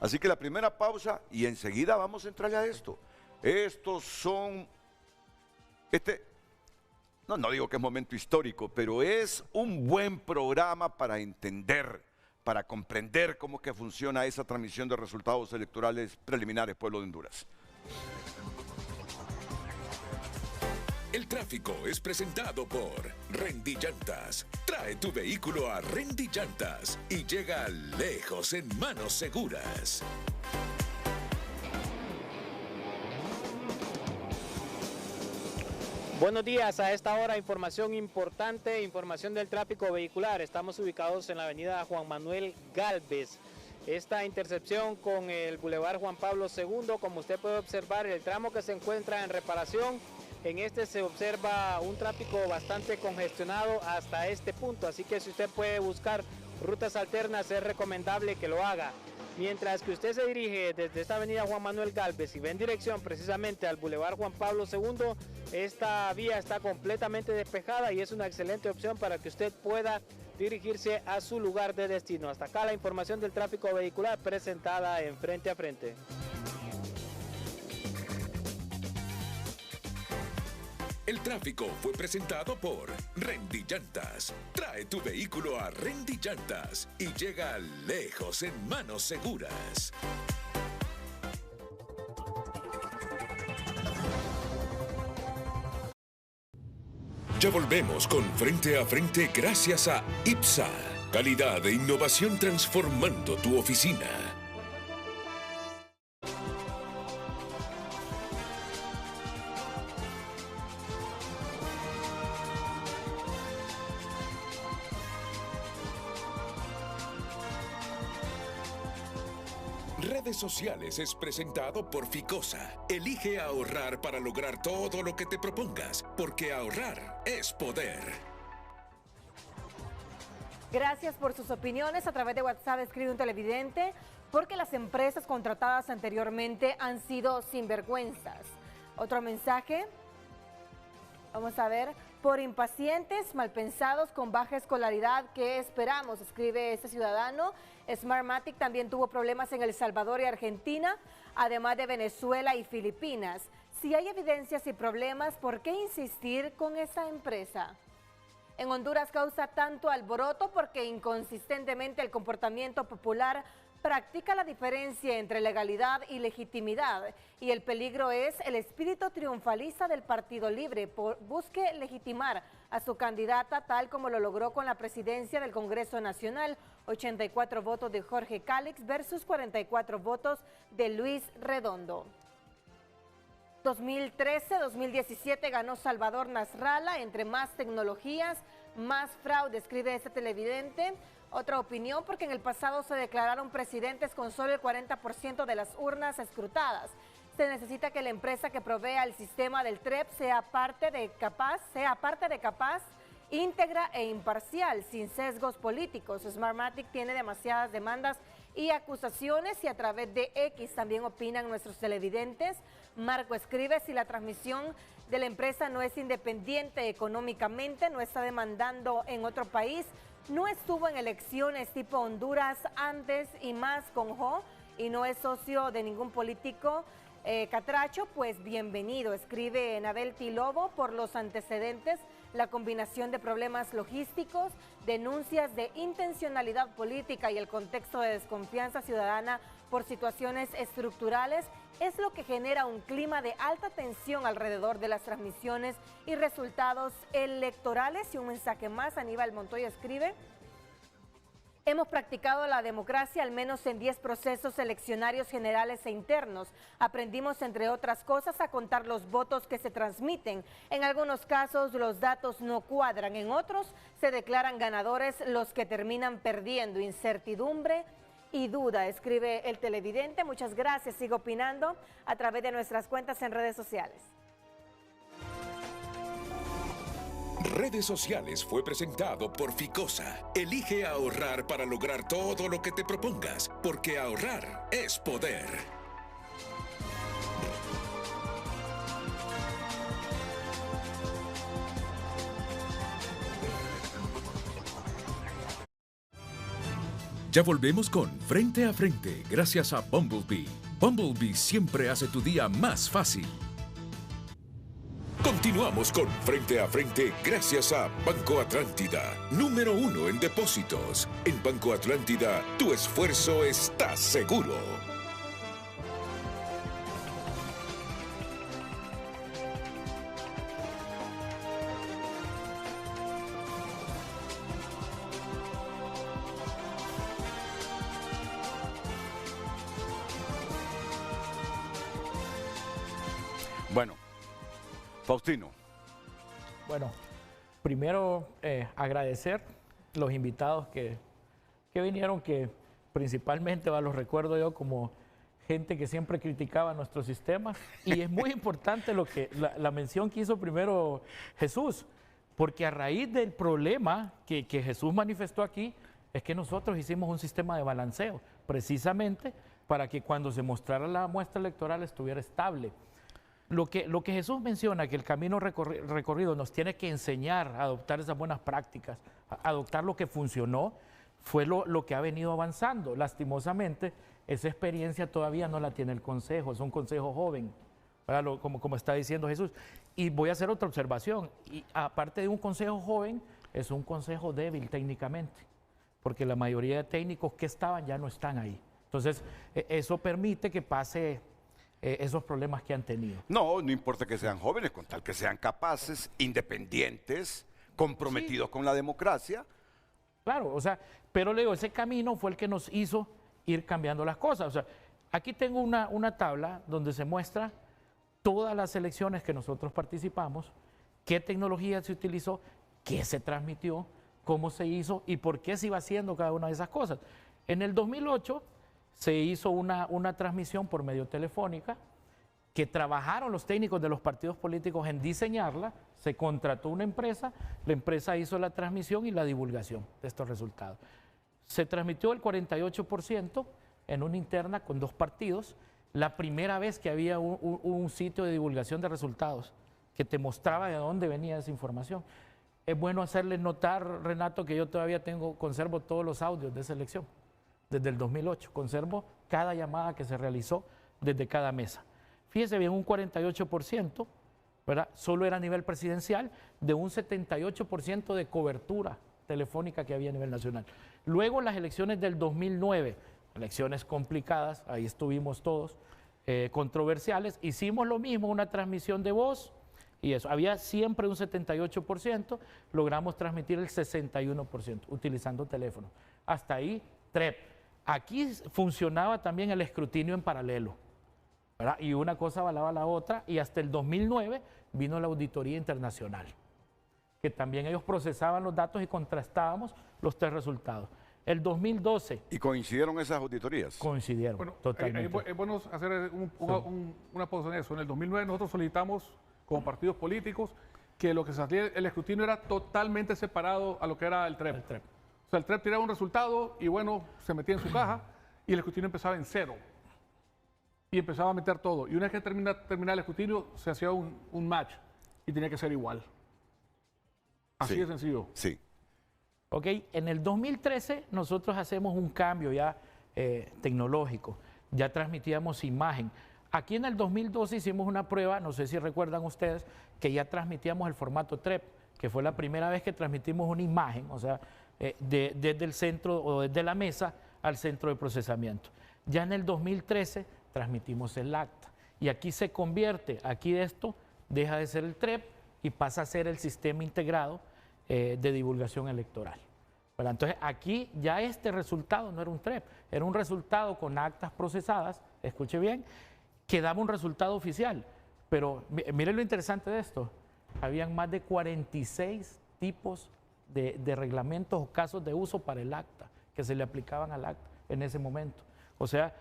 Así que la primera pausa y enseguida vamos a entrarle a esto. Estos son... No digo que es momento histórico, pero es un buen programa para entender, para comprender cómo que funciona esa transmisión de resultados electorales preliminares, pueblo de Honduras. El tráfico es presentado por Rendy Llantas. Trae tu vehículo a Rendy Llantas y llega lejos en manos seguras. Buenos días, a esta hora información importante, información del tráfico vehicular. Estamos ubicados en la avenida Juan Manuel Gálvez. Esta intercepción con el Boulevard Juan Pablo II, como usted puede observar, el tramo que se encuentra en reparación, en este se observa un tráfico bastante congestionado hasta este punto, así que si usted puede buscar rutas alternas es recomendable que lo haga. Mientras que usted se dirige desde esta avenida Juan Manuel Gálvez y va en dirección precisamente al Boulevard Juan Pablo II, esta vía está completamente despejada y es una excelente opción para que usted pueda dirigirse a su lugar de destino. Hasta acá la información del tráfico vehicular presentada en Frente a Frente. El tráfico fue presentado por Rendy Llantas. Trae tu vehículo a Rendy Llantas y llega lejos en manos seguras. Ya volvemos con Frente a Frente gracias a IPSA. Calidad e innovación transformando tu oficina. Redes Sociales es presentado por Ficosa. Elige ahorrar para lograr todo lo que te propongas, porque ahorrar es poder. Gracias por sus opiniones. A través de WhatsApp escribe un televidente, porque las empresas contratadas anteriormente han sido sinvergüenzas. Otro mensaje. Vamos a ver, por impacientes, malpensados, con baja escolaridad, ¿qué esperamos? Escribe este ciudadano. Smartmatic también tuvo problemas en El Salvador y Argentina, además de Venezuela y Filipinas. Si hay evidencias y problemas, ¿por qué insistir con esa empresa? En Honduras causa tanto alboroto porque inconsistentemente el comportamiento popular practica la diferencia entre legalidad y legitimidad, y el peligro es el espíritu triunfalista del Partido Libre. Busque legitimar a su candidata tal como lo logró con la presidencia del Congreso Nacional, 84 votos de Jorge Cálix versus 44 votos de Luis Redondo. 2013-2017 ganó Salvador Nasralla. Entre más tecnologías, más fraude, escribe este televidente. Otra opinión, porque en el pasado se declararon presidentes con solo el 40% de las urnas escrutadas. Se necesita que la empresa que provea el sistema del TREP sea parte de capaz, íntegra e imparcial, sin sesgos políticos. Smartmatic tiene demasiadas demandas y acusaciones, y a través de X también opinan nuestros televidentes. Marco escribe: si la transmisión de la empresa no es independiente económicamente, no está demandando en otro país, no estuvo en elecciones tipo Honduras antes y más con Jo, y no es socio de ningún político catracho, pues bienvenido, escribe Nabel Tilobo. Por los antecedentes, la combinación de problemas logísticos, denuncias de intencionalidad política y el contexto de desconfianza ciudadana por situaciones estructurales es lo que genera un clima de alta tensión alrededor de las transmisiones y resultados electorales. Y un mensaje más, Aníbal Montoya escribe: hemos practicado la democracia al menos en 10 procesos eleccionarios generales e internos. Aprendimos, entre otras cosas, a contar los votos que se transmiten. En algunos casos los datos no cuadran, en otros se declaran ganadores los que terminan perdiendo. Incertidumbre y duda, escribe el televidente. Muchas gracias, sigue opinando a través de nuestras cuentas en redes sociales. Redes Sociales fue presentado por Ficosa. Elige ahorrar para lograr todo lo que te propongas, porque ahorrar es poder. Ya volvemos con Frente a Frente, gracias a Bumblebee. Bumblebee siempre hace tu día más fácil. Continuamos con Frente a Frente gracias a Banco Atlántida, número 1 en depósitos. En Banco Atlántida, tu esfuerzo está seguro. Bueno, Faustino. Bueno, primero agradecer los invitados que vinieron, que principalmente los recuerdo yo como gente que siempre criticaba nuestro sistema, y es muy importante la mención que hizo primero Jesús, porque a raíz del problema que Jesús manifestó aquí, es que nosotros hicimos un sistema de balanceo, precisamente para que cuando se mostrara la muestra electoral estuviera estable. Lo que Jesús menciona, que el camino recorrido nos tiene que enseñar a adoptar esas buenas prácticas, a adoptar lo que funcionó, fue lo que ha venido avanzando. Lastimosamente, esa experiencia todavía no la tiene el Consejo, es un Consejo joven, como está diciendo Jesús. Y voy a hacer otra observación, y aparte de un Consejo joven, es un Consejo débil técnicamente, porque la mayoría de técnicos que estaban ya no están ahí. Entonces, eso permite que pase esos problemas que han tenido. No importa que sean jóvenes, con tal que sean capaces, independientes, comprometidos con la democracia. Claro, o sea, pero le digo, ese camino fue el que nos hizo ir cambiando las cosas. O sea, aquí tengo una tabla donde se muestra todas las elecciones que nosotros participamos, qué tecnología se utilizó, qué se transmitió, cómo se hizo y por qué se iba haciendo cada una de esas cosas. En el 2008 se hizo una transmisión por medio telefónica que trabajaron los técnicos de los partidos políticos en diseñarla, se contrató una empresa, la empresa hizo la transmisión y la divulgación de estos resultados. Se transmitió el 48% en una interna con 2 partidos, la primera vez que había un sitio de divulgación de resultados que te mostraba de dónde venía esa información. Es bueno hacerles notar, Renato, que yo todavía conservo todos los audios de esa elección, desde el 2008. Conservo cada llamada que se realizó desde cada mesa. Fíjese bien, un 48%, ¿verdad? Solo era a nivel presidencial, de un 78% de cobertura telefónica que había a nivel nacional. Luego las elecciones del 2009, elecciones complicadas, ahí estuvimos todos, controversiales, hicimos lo mismo, una transmisión de voz, y eso, había siempre un 78%, logramos transmitir el 61%, utilizando teléfono. Hasta ahí, TREP. Aquí funcionaba también el escrutinio en paralelo, ¿verdad? Y una cosa avalaba la otra, y hasta el 2009 vino la auditoría internacional, que también ellos procesaban los datos y contrastábamos los 3 resultados. El 2012... ¿Y coincidieron esas auditorías? Coincidieron, Bueno, totalmente. es bueno hacer una pausa en eso. En el 2009 nosotros solicitamos, como partidos políticos, que lo que salía el escrutinio era totalmente separado a lo que era el TREP. O sea, el TREP tiraba un resultado y bueno, se metía en su caja y el escrutinio empezaba en 0. Y empezaba a meter todo. Y una vez que terminaba el escrutinio, se hacía un match y tenía que ser igual. Así Sí. de sencillo. Sí. Ok, en el 2013 nosotros hacemos un cambio ya tecnológico, ya transmitíamos imagen. Aquí en el 2012 hicimos una prueba, no sé si recuerdan ustedes, que ya transmitíamos el formato TREP, que fue la primera vez que transmitimos una imagen, o sea, desde el centro o desde la mesa al centro de procesamiento. Ya en el 2013 transmitimos el acta y aquí se convierte, aquí de esto deja de ser el TREP y pasa a ser el sistema integrado de divulgación electoral. ¿Verdad? Entonces aquí ya este resultado no era un TREP, era un resultado con actas procesadas, escuche bien, que daba un resultado oficial. Pero mire lo interesante de esto, habían más de 46 tipos de reglamentos o casos de uso para el acta que se le aplicaban al acta en ese momento. O sea,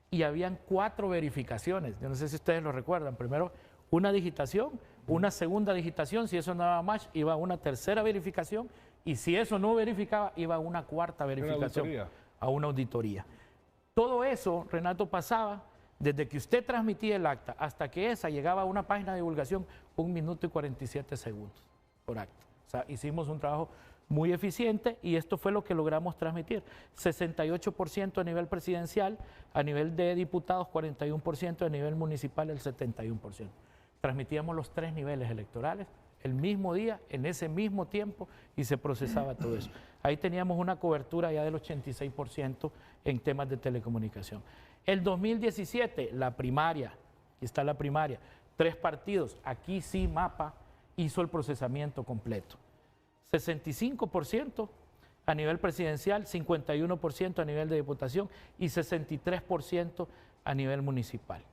y habían 4 verificaciones, yo no sé si ustedes lo recuerdan, primero una digitación, una segunda digitación, si eso no daba match, iba a una tercera verificación, y si eso no verificaba, iba a una cuarta verificación, a una auditoría. Todo eso, Renato, pasaba desde que usted transmitía el acta hasta que esa llegaba a una página de divulgación, 1 minuto y 47 segundos por acta. O sea, hicimos un trabajo muy eficiente y esto fue lo que logramos transmitir. 68% a nivel presidencial, a nivel de diputados 41%, a nivel municipal el 71%. Transmitíamos los 3 niveles electorales el mismo día, en ese mismo tiempo, y se procesaba todo eso. Ahí teníamos una cobertura ya del 86% en temas de telecomunicación. El 2017, la primaria, aquí está la primaria, 3 partidos, aquí sí MAPA hizo el procesamiento completo. 65% a nivel presidencial, 51% a nivel de diputación y 63% a nivel municipal.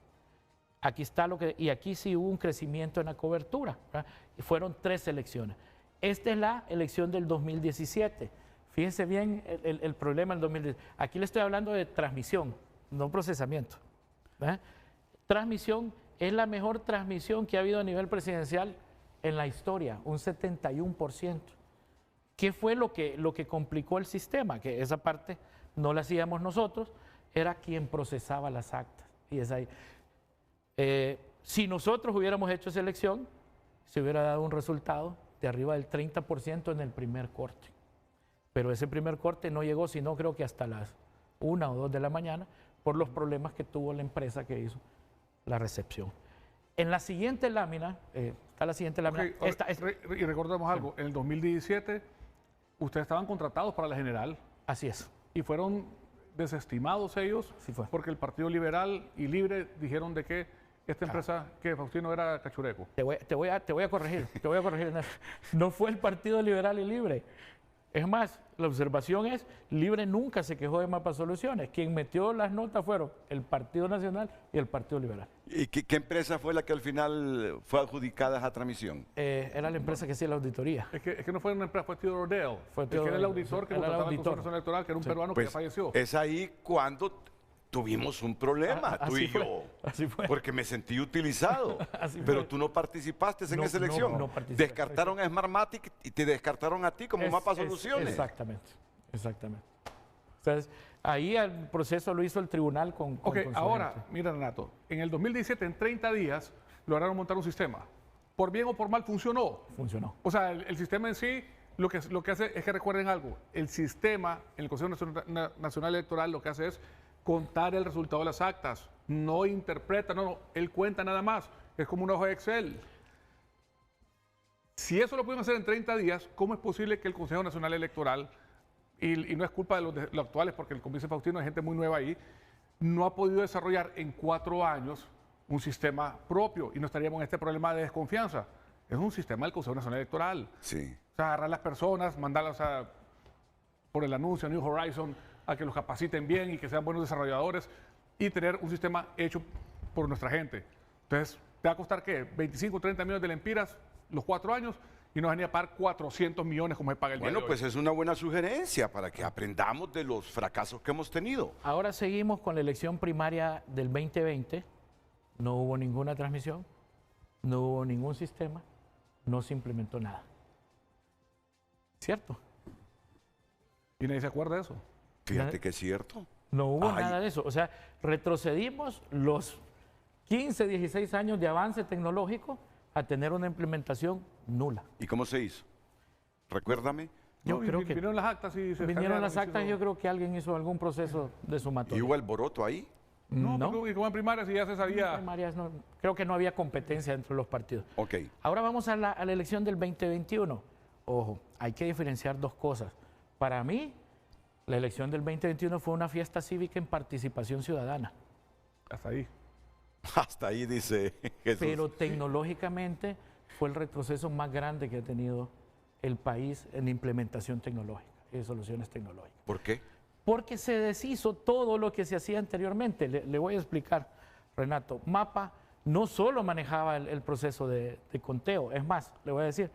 Aquí está y aquí sí hubo un crecimiento en la cobertura, ¿verdad? Y fueron 3 elecciones. Esta es la elección del 2017. Fíjense bien el problema del 2017. Aquí le estoy hablando de transmisión, no procesamiento, ¿verdad? Transmisión es la mejor transmisión que ha habido a nivel presidencial en la historia, un 71%. ¿Qué fue lo que complicó el sistema? Que esa parte no la hacíamos nosotros, era quien procesaba las actas. Y es ahí. Si nosotros hubiéramos hecho esa elección, se hubiera dado un resultado de arriba del 30% en el primer corte. Pero ese primer corte no llegó, sino creo que hasta las 1 o 2 de la mañana, por los problemas que tuvo la empresa que hizo la recepción. En la siguiente lámina, está la siguiente lámina. Okay, y recordamos algo, en el 2017 ustedes estaban contratados para la general. Así es. Y fueron desestimados ellos, Sí fue. porque el Partido Liberal y Libre dijeron de que esta empresa, que Faustino era cachureco. Te voy a corregir, no fue el Partido Liberal y Libre. Es más, la observación es, Libre nunca se quejó de Mapa Soluciones. Quien metió las notas fueron el Partido Nacional y el Partido Liberal. ¿Y qué empresa fue la que al final fue adjudicada a esa transmisión? Era la empresa que hacía la auditoría. Es que no fue una empresa, fue Theodore Dale, Fue el que era el Theodore auditor que Dale, era el contrataba el Consejo auditor. Nacional Electoral, que era un Sí. peruano que ya falleció. Es ahí cuando tuvimos un problema, tú Así y fue, yo. así fue. Porque me sentí utilizado. Así Pero fue. tú no participaste en No, esa elección. no participé. Descartaron a Smartmatic y te descartaron a ti como Mapa Soluciones. Exactamente. Entonces, ahí el proceso lo hizo el tribunal con Ok, su ahora, gente. mira Renato, en el 2017, en 30 días, lograron montar un sistema. por bien o por mal, funcionó. Funcionó. O sea, el sistema en sí lo que hace es que recuerden algo. El sistema, en el Consejo Nacional Electoral, lo que hace es contar el resultado de las actas. No interpreta, no, él cuenta nada más. Es como una hoja de Excel. Si eso lo pueden hacer en 30 días, ¿cómo es posible que el Consejo Nacional Electoral, y no es culpa de los actuales, porque el vice Faustino es gente muy nueva ahí, no ha podido desarrollar en 4 años un sistema propio y no estaríamos en este problema de desconfianza? Es un sistema del Consejo Nacional Electoral. Sí. O sea, agarrar las personas, mandarlas por el anuncio a New Horizon a que los capaciten bien y que sean buenos desarrolladores y tener un sistema hecho por nuestra gente. Entonces, ¿te va a costar qué? 25 o 30 millones de lempiras los 4 años y nos venía a pagar 400 millones como se paga el día de Bueno, hoy. pues es una buena sugerencia para que aprendamos de los fracasos que hemos tenido. Ahora seguimos con la elección primaria del 2020. No hubo ninguna transmisión, no hubo ningún sistema, no se implementó nada. ¿Cierto? Y nadie se acuerda de eso. Fíjate que es cierto. No hubo Ay. nada de eso. O sea, retrocedimos los 15, 16 años de avance tecnológico a tener una implementación nula. ¿Y cómo se hizo? Recuérdame. Yo creo que Vinieron las actas y se vinieron las escanearon y se actas, hizo- yo creo que alguien hizo algún proceso de ¿Y sumatoria. hubo alboroto ahí? No, porque como en primarias y ya se sabía. Primarias no, creo que no había competencia entre los partidos. Ok. Ahora vamos a la elección del 2021. Ojo, hay que diferenciar dos cosas. Para mí, la elección del 2021 fue una fiesta cívica en participación ciudadana, Hasta ahí. Hasta ahí dice Jesús. pero tecnológicamente fue el retroceso más grande que ha tenido el país en implementación tecnológica y de soluciones tecnológicas. ¿Por qué? Porque se deshizo todo lo que se hacía anteriormente. Le voy a explicar, Renato. MAPA no solo manejaba el proceso de conteo, es más, le voy a decir,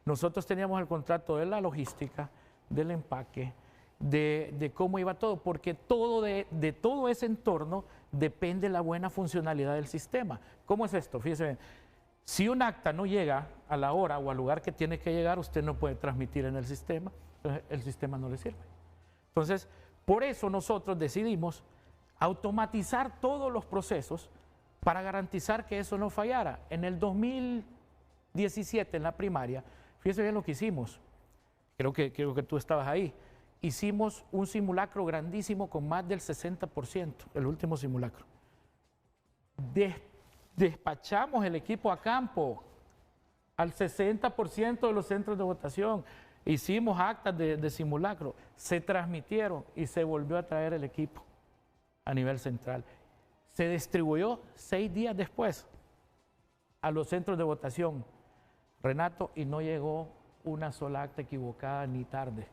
nosotros teníamos el contrato de la logística, del empaque, de cómo iba todo, porque todo de todo ese entorno depende la buena funcionalidad del sistema. ¿Cómo es esto? Fíjese bien. Si un acta no llega a la hora o al lugar que tiene que llegar, usted no puede transmitir en el sistema, entonces el sistema no le sirve. Entonces, por eso nosotros decidimos automatizar todos los procesos para garantizar que eso no fallara. En el 2017, en la primaria, fíjese bien lo que hicimos. Creo que tú estabas ahí. Hicimos un simulacro grandísimo con más del 60%, el último simulacro. Despachamos el equipo a campo al 60% de los centros de votación. Hicimos actas de simulacro, se transmitieron y se volvió a traer el equipo a nivel central. Se distribuyó 6 días después a los centros de votación, Renato, y no llegó una sola acta equivocada ni tarde.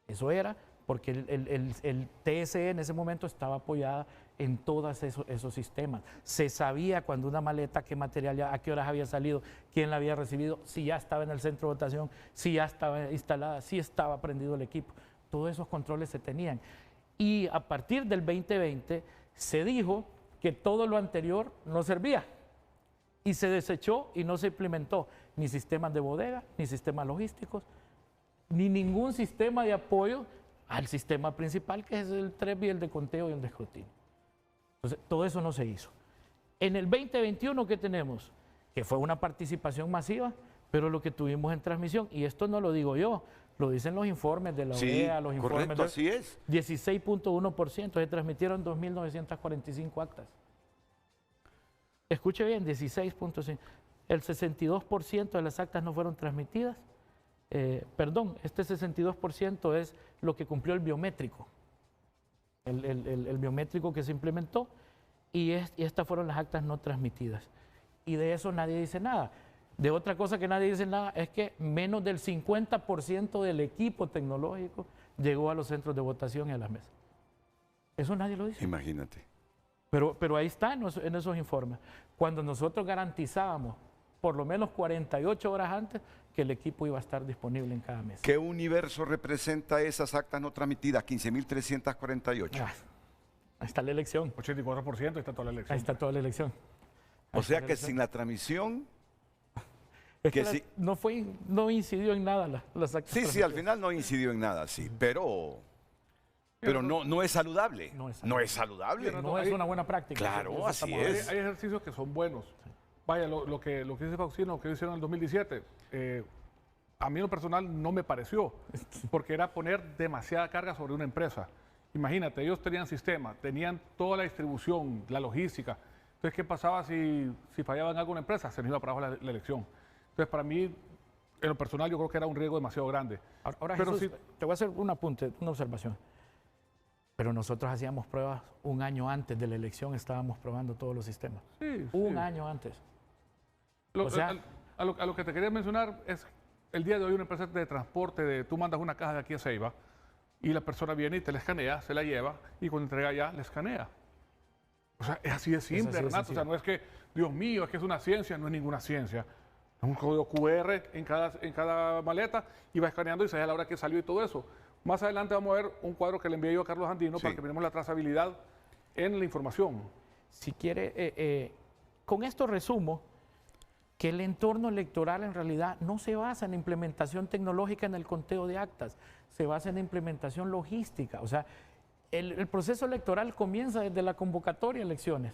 Eso era porque el TSE en ese momento estaba apoyada en todos esos sistemas. Se sabía cuando una maleta, qué material, a qué horas había salido, quién la había recibido, si ya estaba en el centro de votación, si ya estaba instalada, si estaba prendido el equipo. Todos esos controles se tenían. Y a partir del 2020 se dijo que todo lo anterior no servía. Y se desechó y no se implementó ni sistemas de bodega, ni sistemas logísticos, ni ningún sistema de apoyo al sistema principal, que es el TREP y el de conteo y el de escrutinio. Entonces, todo eso no se hizo. En el 2021, ¿qué tenemos? Que fue una participación masiva, pero lo que tuvimos en transmisión, y esto no lo digo yo, lo dicen los informes de la OEA, los informes correcto, así es. 16.1%, se transmitieron 2.945 actas. Escuche bien, 16.5%. El 62% de las actas no fueron transmitidas. Perdón, este 62% es lo que cumplió el biométrico. El biométrico que se implementó y estas fueron las actas no transmitidas. Y de eso nadie dice nada. De otra cosa que nadie dice nada es que menos del 50% del equipo tecnológico llegó a los centros de votación y a las mesas. Eso nadie lo dice. Imagínate. Pero ahí está en esos informes. Cuando nosotros garantizábamos por lo menos 48 horas antes que el equipo iba a estar disponible en cada mesa. ¿Qué universo representa esas actas no transmitidas? 15.348. Ahí está la elección. 84%, ahí está toda la elección. Ahí está toda la elección. O sea que sin la transmisión... Es que que sí. no incidió en nada las actas. Sí, sí, al final no incidió en nada, sí, pero no es saludable. No es No es saludable. No es una buena práctica. Claro, Eso así estamos- es. Hay ejercicios que son buenos, vaya, lo que dice Faustino, lo que hicieron en el 2017, a mí en lo personal no me pareció, porque era poner demasiada carga sobre una empresa. Imagínate, ellos tenían sistema, tenían toda la distribución, la logística. Entonces, ¿qué pasaba si fallaban en alguna empresa? Se nos iba para abajo la elección. Entonces, para mí, en lo personal, yo creo que era un riesgo demasiado grande. Ahora Pero Jesús, te voy a hacer un apunte, una observación. Pero nosotros hacíamos pruebas un año antes de la elección, estábamos probando todos los sistemas. Sí, Un sí. año antes. O sea, a lo que te quería mencionar es, el día de hoy una empresa de transporte, tú mandas una caja de aquí a Ceiba y la persona viene y te la escanea, se la lleva y cuando entrega ya, la escanea. O sea, es así de simple, así de Renato. O sea, no es que, Dios mío, es que es una ciencia, no es ninguna ciencia. Es un código QR en cada maleta y va escaneando y se ve a la hora que salió y todo eso. Más adelante vamos a ver un cuadro que le envié yo a Carlos Andino para que miremos la trazabilidad en la información. Si quiere, con esto resumo que el entorno electoral en realidad no se basa en implementación tecnológica en el conteo de actas, se basa en implementación logística. O sea, el proceso electoral comienza desde la convocatoria de elecciones,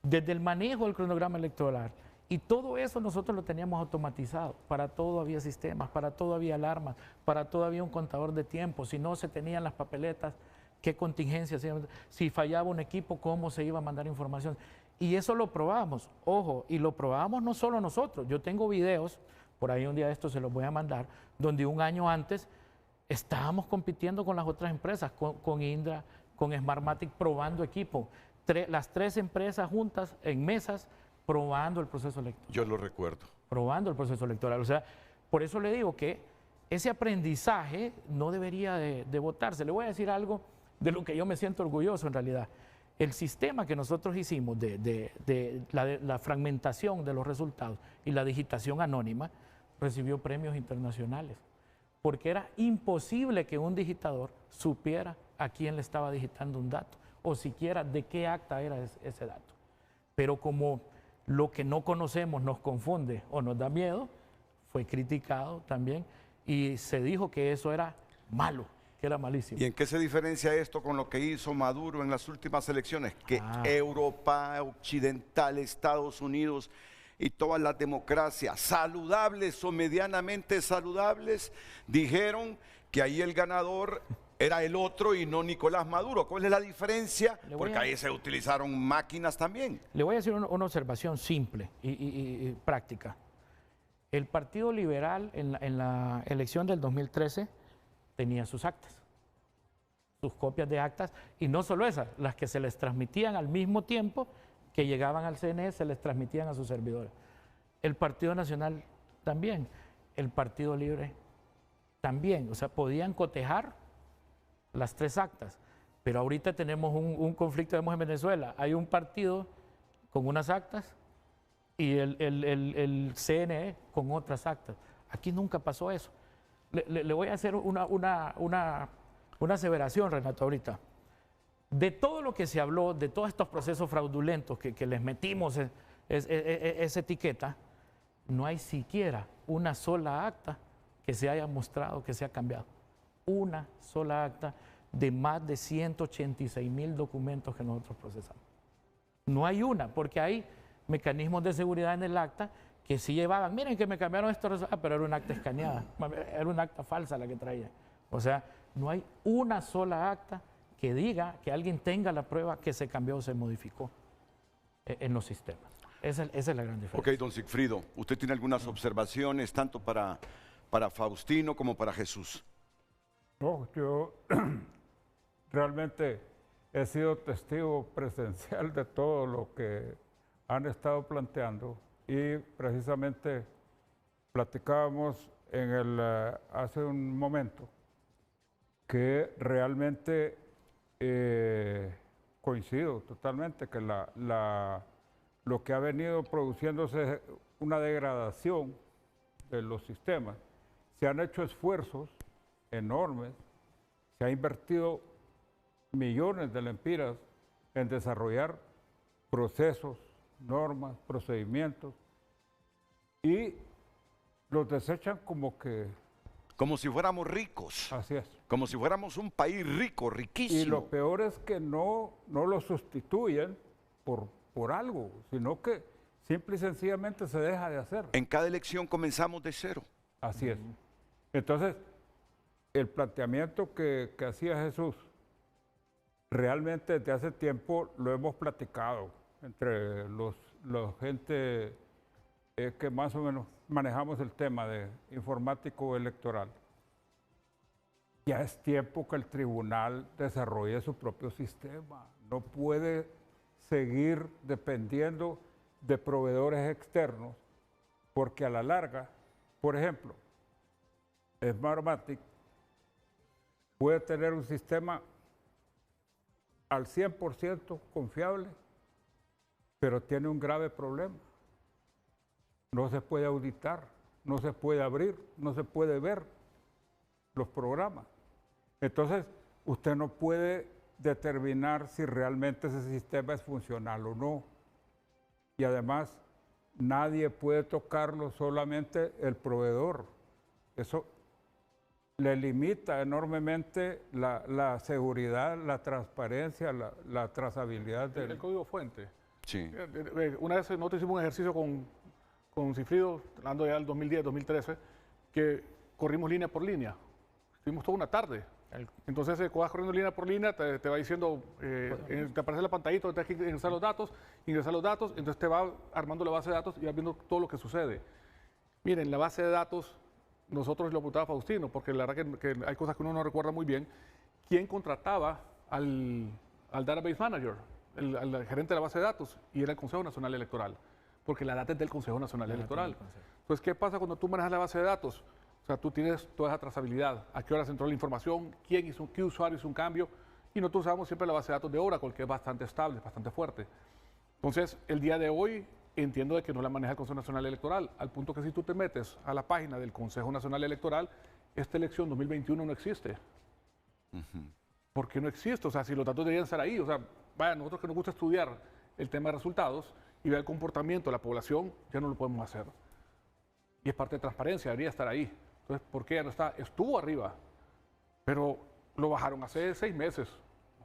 desde el manejo del cronograma electoral. Y todo eso nosotros lo teníamos automatizado. Para todo había sistemas, para todo había alarmas, para todo había un contador de tiempo. Si no se tenían las papeletas, qué contingencias, si fallaba un equipo, cómo se iba a mandar información. Y eso lo probábamos, ojo, y lo probábamos no solo nosotros. Yo tengo videos, por ahí un día de estos se los voy a mandar, donde un año antes estábamos compitiendo con las otras empresas, con Indra, con Smartmatic, probando equipo. Las 3 empresas juntas en mesas, probando el proceso electoral. Yo lo recuerdo. Probando el proceso electoral. O sea, por eso le digo que ese aprendizaje no debería de votarse. Le voy a decir algo de lo que yo me siento orgulloso en realidad. El sistema que nosotros hicimos de la fragmentación de los resultados y la digitación anónima recibió premios internacionales, porque era imposible que un digitador supiera a quién le estaba digitando un dato o siquiera de qué acta era ese dato. Pero como lo que no conocemos nos confunde o nos da miedo, fue criticado también y se dijo que eso era malo, que era malísimo. ¿Y en qué se diferencia esto con lo que hizo Maduro en las últimas elecciones? Que Europa Occidental, Estados Unidos y todas las democracias saludables o medianamente saludables dijeron que ahí el ganador era el otro y no Nicolás Maduro. ¿Cuál es la diferencia? Porque ahí se utilizaron máquinas también. Le voy a decir una observación simple y práctica. El Partido Liberal en la elección del 2013 tenía sus actas, sus copias de actas, y no solo esas, las que se les transmitían al mismo tiempo que llegaban al CNE, se les transmitían a sus servidores. El Partido Nacional también, el Partido Libre también, o sea, podían cotejar las 3 actas, pero ahorita tenemos un conflicto en Venezuela. Hay un partido con unas actas y el CNE con otras actas. Aquí nunca pasó eso. Le voy a hacer una aseveración, Renato, ahorita. De todo lo que se habló, de todos estos procesos fraudulentos que les metimos esa etiqueta, no hay siquiera una sola acta que se haya mostrado que se ha cambiado. Una sola acta de más de 186,000 documentos que nosotros procesamos. No hay una, porque hay mecanismos de seguridad en el acta que sí llevaban, miren que me cambiaron esto, pero era un acta escaneada, era una acta falsa la que traía. O sea, no hay una sola acta que diga que alguien tenga la prueba que se cambió o se modificó en los sistemas. Esa es la gran diferencia. Ok, don Sigfrido, usted tiene algunas observaciones tanto para Faustino como para Jesús. No, yo realmente he sido testigo presencial de todo lo que han estado planteando y precisamente platicábamos hace un momento que realmente coincido totalmente que lo que ha venido produciéndose es una degradación de los sistemas. Se han hecho esfuerzos enormes, se ha invertido millones de lempiras en desarrollar procesos, normas, procedimientos y los desechan como que... Como si fuéramos ricos. Así es. Como si fuéramos un país rico, riquísimo. Y lo peor es que no lo sustituyen por algo, sino que simple y sencillamente se deja de hacer. En cada elección comenzamos de cero. Así es. Entonces, el planteamiento que hacía Jesús, realmente desde hace tiempo lo hemos platicado entre los gente que más o menos manejamos el tema de informático electoral. Ya es tiempo que el tribunal desarrolle su propio sistema. No puede seguir dependiendo de proveedores externos, porque a la larga, por ejemplo, Smartmatic puede tener un sistema al 100% confiable, pero tiene un grave problema. No se puede auditar, no se puede abrir, no se puede ver los programas. Entonces, usted no puede determinar si realmente ese sistema es funcional o no. Y además, nadie puede tocarlo, solamente el proveedor. Eso le limita enormemente la seguridad, la transparencia, la trazabilidad del... El código fuente. Sí. Una vez nosotros hicimos un ejercicio con Cifrido, hablando ya del 2010, 2013, que corrimos línea por línea. Estuvimos toda una tarde. Entonces, cuando vas corriendo línea por línea, te va diciendo, te aparece la pantallita, tienes que ingresar los datos, entonces te va armando la base de datos y vas viendo todo lo que sucede. Miren, la base de datos, nosotros lo apuntaba Faustino, porque la verdad que hay cosas que uno no recuerda muy bien. ¿Quién contrataba al Database Manager, al gerente de la base de datos? Y era el Consejo Nacional Electoral, porque la data es del Consejo Nacional Electoral. Entonces, ¿qué pasa cuando tú manejas la base de datos? O sea, tú tienes toda esa trazabilidad, a qué horas entró la información, qué usuario hizo un cambio, y nosotros usamos siempre la base de datos de Oracle, que es bastante estable, bastante fuerte. Entonces, el día de hoy entiendo de que no la maneja el Consejo Nacional Electoral, al punto que si tú te metes a la página del Consejo Nacional Electoral, esta elección 2021 no existe. ¿Por qué no existe? O sea, si los datos deberían estar ahí, o sea, vaya, nosotros que nos gusta estudiar el tema de resultados y ver el comportamiento de la población, ya no lo podemos hacer. Y es parte de transparencia, debería estar ahí. Entonces, ¿por qué ya no está? Estuvo arriba, pero lo bajaron hace 6 meses.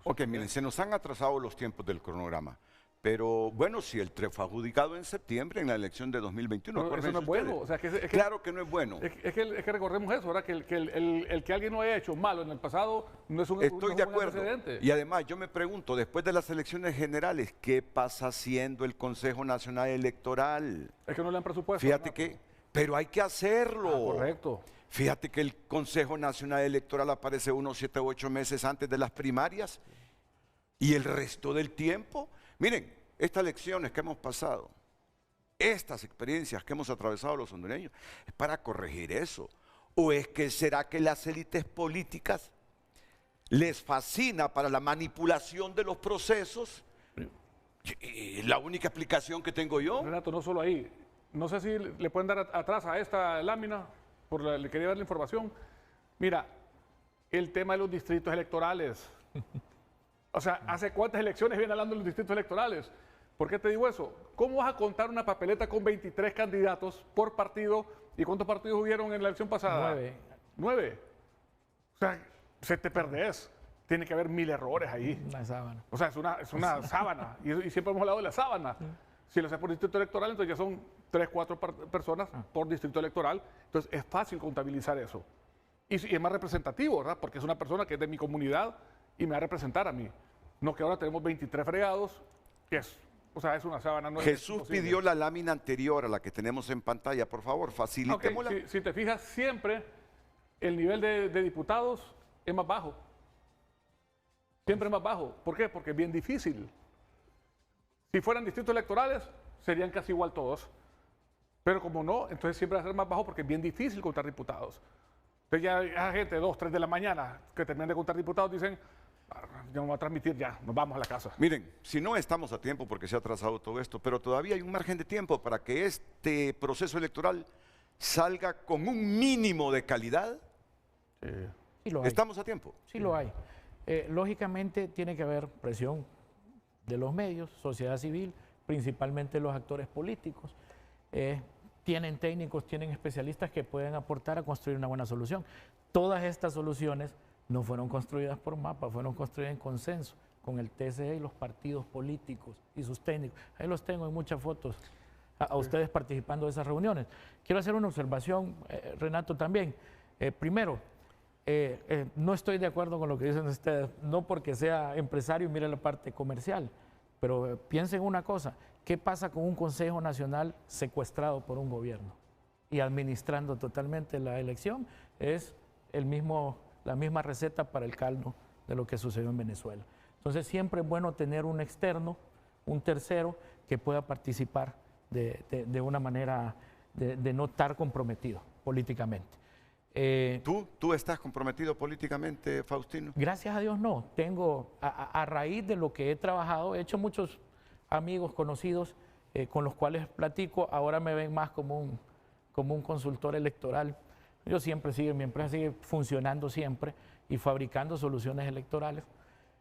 Ok, miren, se nos han atrasado los tiempos del cronograma. Pero bueno, si el TRE fue adjudicado en septiembre en la elección de 2021. Pero eso no es bueno. O sea, claro que no es bueno. Es que recordemos eso, ¿verdad? Que el que alguien no haya hecho malo en el pasado no es un Estoy de acuerdo. antecedente. Y además, yo me pregunto, después de las elecciones generales, ¿qué pasa haciendo el Consejo Nacional Electoral? Es que no le dan presupuesto. Fíjate que, pero hay que hacerlo. Correcto. Fíjate que el Consejo Nacional Electoral aparece unos 7 u 8 meses antes de las primarias y el resto del tiempo. Miren, estas lecciones que hemos pasado, estas experiencias que hemos atravesado los hondureños, es para corregir eso. ¿O es que será que las élites políticas les fascina para la manipulación de los procesos? Y la única explicación que tengo yo. Renato, no solo ahí. No sé si le pueden dar atrás a esta lámina, le quería dar la información. Mira, el tema de los distritos electorales. O sea, ¿hace cuántas elecciones viene hablando de los distritos electorales? ¿Por qué te digo eso? ¿Cómo vas a contar una papeleta con 23 candidatos por partido? ¿Y cuántos partidos hubieron en la elección pasada? 9. 9. O sea, se te perdés. Tiene que haber 1000 errores ahí. Una sábana. O sea, es una sábana. Y siempre hemos hablado de la sábana. Si lo haces por distrito electoral, entonces ya son 3, 4 personas por distrito electoral. Entonces es fácil contabilizar eso. Y es más representativo, ¿verdad? Porque es una persona que es de mi comunidad y me va a representar a mí. No que ahora tenemos 23 fregados, que es, o sea, es una sábana. No Jesús pidió la lámina anterior a la que tenemos en pantalla. Por favor, facilitémosla. Okay. Si te fijas, siempre el nivel de diputados es más bajo. Siempre es más bajo. ¿Por qué? Porque es bien difícil. Si fueran distritos electorales, serían casi igual todos. Pero como no, entonces siempre va a ser más bajo porque es bien difícil contar diputados. Entonces ya hay gente, 2, 3 de la mañana, que terminan de contar diputados, dicen, ya no va a transmitir, ya, nos vamos a la casa. Miren, si no estamos a tiempo porque se ha atrasado todo esto, pero todavía hay un margen de tiempo para que este proceso electoral salga con un mínimo de calidad. Sí lo hay. ¿Estamos a tiempo? Sí lo hay. Lógicamente tiene que haber presión de los medios, sociedad civil, principalmente los actores políticos. Tienen técnicos, tienen especialistas que pueden aportar a construir una buena solución. Todas estas soluciones no fueron construidas por MAPA, fueron construidas en consenso con el TSE y los partidos políticos y sus técnicos. Ahí los tengo en muchas fotos. a ustedes participando de esas reuniones. Quiero hacer una observación, Renato, también. Primero, no estoy de acuerdo con lo que dicen ustedes, no porque sea empresario y mire la parte comercial, pero piensen una cosa, ¿qué pasa con un Consejo Nacional secuestrado por un gobierno y administrando totalmente la elección? Es la misma receta para el caldo de lo que sucedió en Venezuela. Entonces siempre es bueno tener un externo, un tercero, que pueda participar de una manera de no estar comprometido políticamente. ¿Tú estás comprometido políticamente, Faustino? Gracias a Dios no. Tengo, a raíz de lo que he trabajado, he hecho muchos amigos conocidos con los cuales platico. Ahora me ven más como un consultor electoral. Yo siempre sigo, mi empresa sigue funcionando siempre y fabricando soluciones electorales.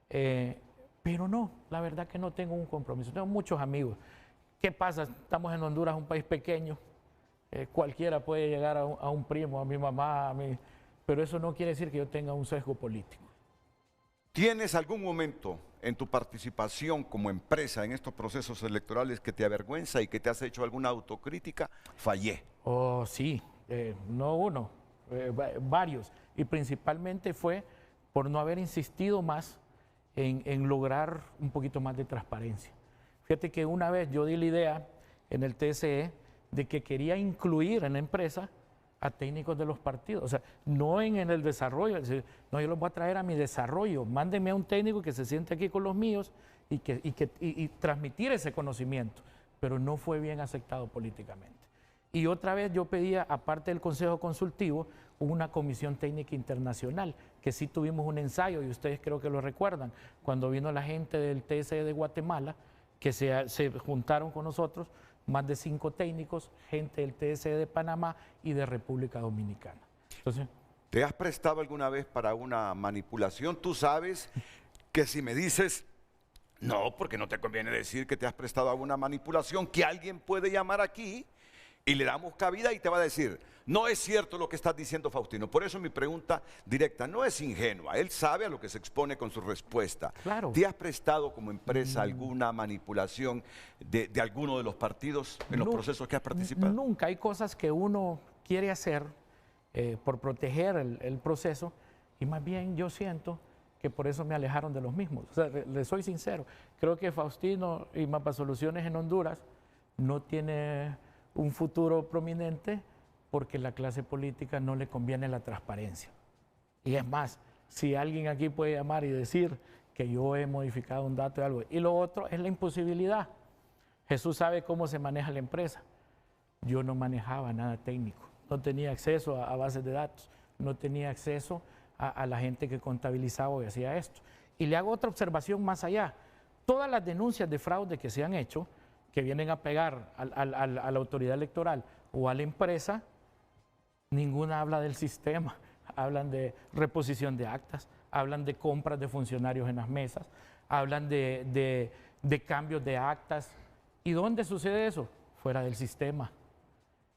Pero no, la verdad que no tengo un compromiso. Tengo muchos amigos. ¿Qué pasa? Estamos en Honduras, un país pequeño. Cualquiera puede llegar a un primo, a mi mamá, pero eso no quiere decir que yo tenga un sesgo político. ¿Tienes algún momento en tu participación como empresa en estos procesos electorales que te avergüenza y que te has hecho alguna autocrítica? Fallé. Oh, sí, no uno, varios. Y principalmente fue por no haber insistido más en lograr un poquito más de transparencia. Fíjate que una vez yo di la idea en el TSE de que quería incluir en la empresa a técnicos de los partidos, o sea, no en el desarrollo, no, yo los voy a traer a mi desarrollo, mándenme a un técnico que se siente aquí con los míos y transmitir ese conocimiento, pero no fue bien aceptado políticamente. Y otra vez yo pedía, aparte del Consejo Consultivo, una comisión técnica internacional, que sí tuvimos un ensayo, y ustedes creo que lo recuerdan, cuando vino la gente del TSE de Guatemala, que se juntaron con nosotros, más de 5 técnicos, gente del TSE de Panamá y de República Dominicana. Entonces, ¿te has prestado alguna vez para una manipulación? Tú sabes que si me dices, no, porque no te conviene decir que te has prestado a una manipulación, que alguien puede llamar aquí y le damos cabida y te va a decir, no es cierto lo que estás diciendo, Faustino. Por eso mi pregunta directa no es ingenua. Él sabe a lo que se expone con su respuesta. Claro. ¿Te has prestado como empresa alguna manipulación de alguno de los partidos en los procesos que has participado? Nunca. Hay cosas que uno quiere hacer por proteger el proceso y más bien yo siento que por eso me alejaron de los mismos. O sea, le soy sincero. Creo que Faustino y Mapa Soluciones en Honduras no tiene un futuro prominente porque la clase política no le conviene la transparencia. Y es más, si alguien aquí puede llamar y decir que yo he modificado un dato de algo. Y lo otro es la imposibilidad. Jesús sabe cómo se maneja la empresa. Yo no manejaba nada técnico, no tenía acceso a bases de datos, no tenía acceso a la gente que contabilizaba y hacía esto. Y le hago otra observación más allá. Todas las denuncias de fraude que se han hecho, que vienen a pegar a la autoridad electoral o a la empresa, ninguna habla del sistema. Hablan de reposición de actas, hablan de compras de funcionarios en las mesas, hablan de cambios de actas. ¿Y dónde sucede eso? Fuera del sistema.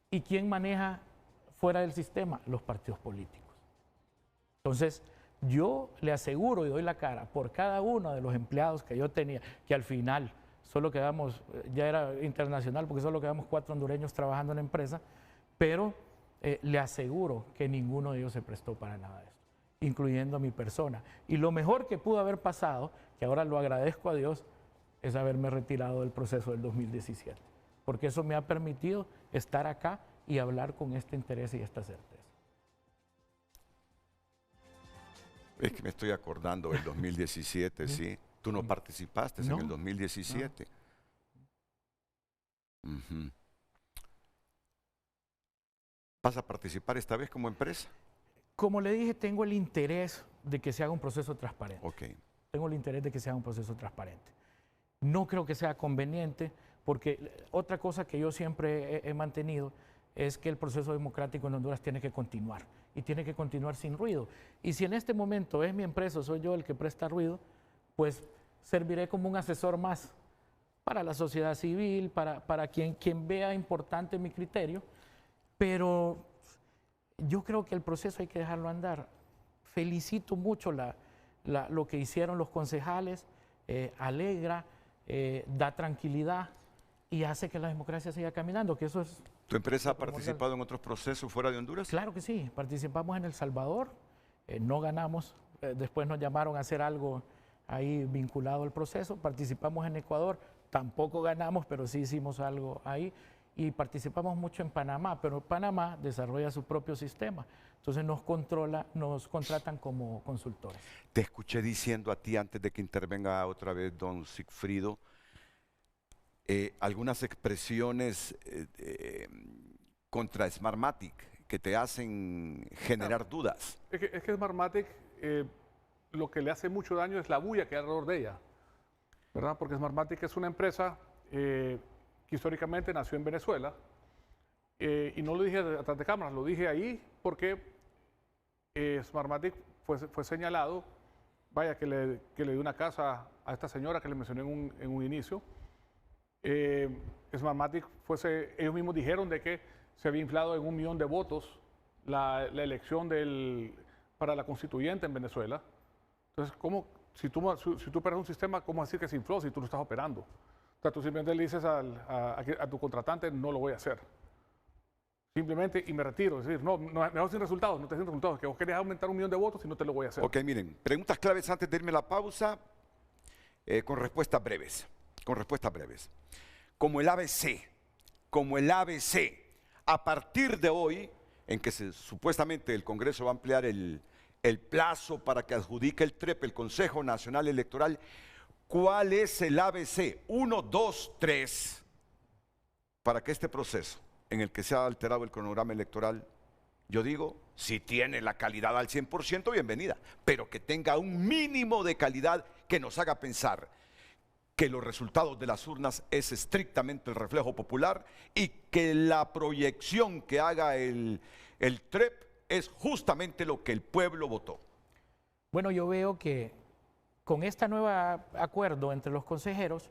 ¿Y quién maneja fuera del sistema? Los partidos políticos. Entonces, yo le aseguro y doy la cara por cada uno de los empleados que yo tenía, que al final solo quedamos, ya era internacional porque solo quedamos 4 hondureños trabajando en la empresa, pero le aseguro que ninguno de ellos se prestó para nada de esto, incluyendo mi persona. Y lo mejor que pudo haber pasado, que ahora lo agradezco a Dios, es haberme retirado del proceso del 2017, porque eso me ha permitido estar acá y hablar con este interés y esta certeza. Es que me estoy acordando del 2017, ¿sí? Tú no participaste en el 2017. No. ¿Vas a participar esta vez como empresa? Como le dije, tengo el interés de que se haga un proceso transparente. Okay. Tengo el interés de que se haga un proceso transparente. No creo que sea conveniente, porque otra cosa que yo siempre he mantenido es que el proceso democrático en Honduras tiene que continuar y tiene que continuar sin ruido. Y si en este momento es mi empresa, soy yo el que presta ruido, pues serviré como un asesor más para la sociedad civil, para quien vea importante mi criterio, pero yo creo que el proceso hay que dejarlo andar. Felicito mucho lo que hicieron los concejales, alegra, da tranquilidad, y hace que la democracia siga caminando, que eso es... ¿Tu empresa ha participado en otros procesos fuera de Honduras? Claro que sí, participamos en El Salvador, no ganamos, después nos llamaron a hacer algo ahí vinculado al proceso, participamos en Ecuador, tampoco ganamos, pero sí hicimos algo ahí, y participamos mucho en Panamá, pero Panamá desarrolla su propio sistema, entonces nos contratan como consultores. Te escuché diciendo a ti antes de que intervenga otra vez don Sigfrido, algunas expresiones contra Smartmatic que te hacen generar dudas. Es que Smartmatic lo que le hace mucho daño es la bulla que hay alrededor de ella, ¿verdad? Porque Smartmatic es una empresa que históricamente nació en Venezuela, y no lo dije atrás de cámaras, lo dije ahí porque Smartmatic fue señalado, vaya, que le dio una casa a esta señora que le mencioné en un inicio. Smartmatic ellos mismos dijeron de que se había inflado en 1 millón de votos la elección para la constituyente en Venezuela. Entonces, si tú operas un sistema, ¿cómo decir que se infló si tú lo estás operando? O sea, tú simplemente le dices a tu contratante, no lo voy a hacer. Simplemente, y me retiro. Es decir, no, mejor sin resultados, no te sin resultados, que vos querés aumentar 1 millón de votos y no te lo voy a hacer. Ok, miren, preguntas claves antes de irme a la pausa, con respuestas breves. Como el ABC, a partir de hoy, en que supuestamente el Congreso va a ampliar el plazo para que adjudique el TREP, el Consejo Nacional Electoral, ¿cuál es el ABC? 1, 2, 3, para que este proceso, en el que se ha alterado el cronograma electoral, yo digo, si tiene la calidad al 100%, bienvenida, pero que tenga un mínimo de calidad que nos haga pensar que los resultados de las urnas es estrictamente el reflejo popular y que la proyección que haga el TREP es justamente lo que el pueblo votó. Bueno, yo veo que con este nuevo acuerdo entre los consejeros,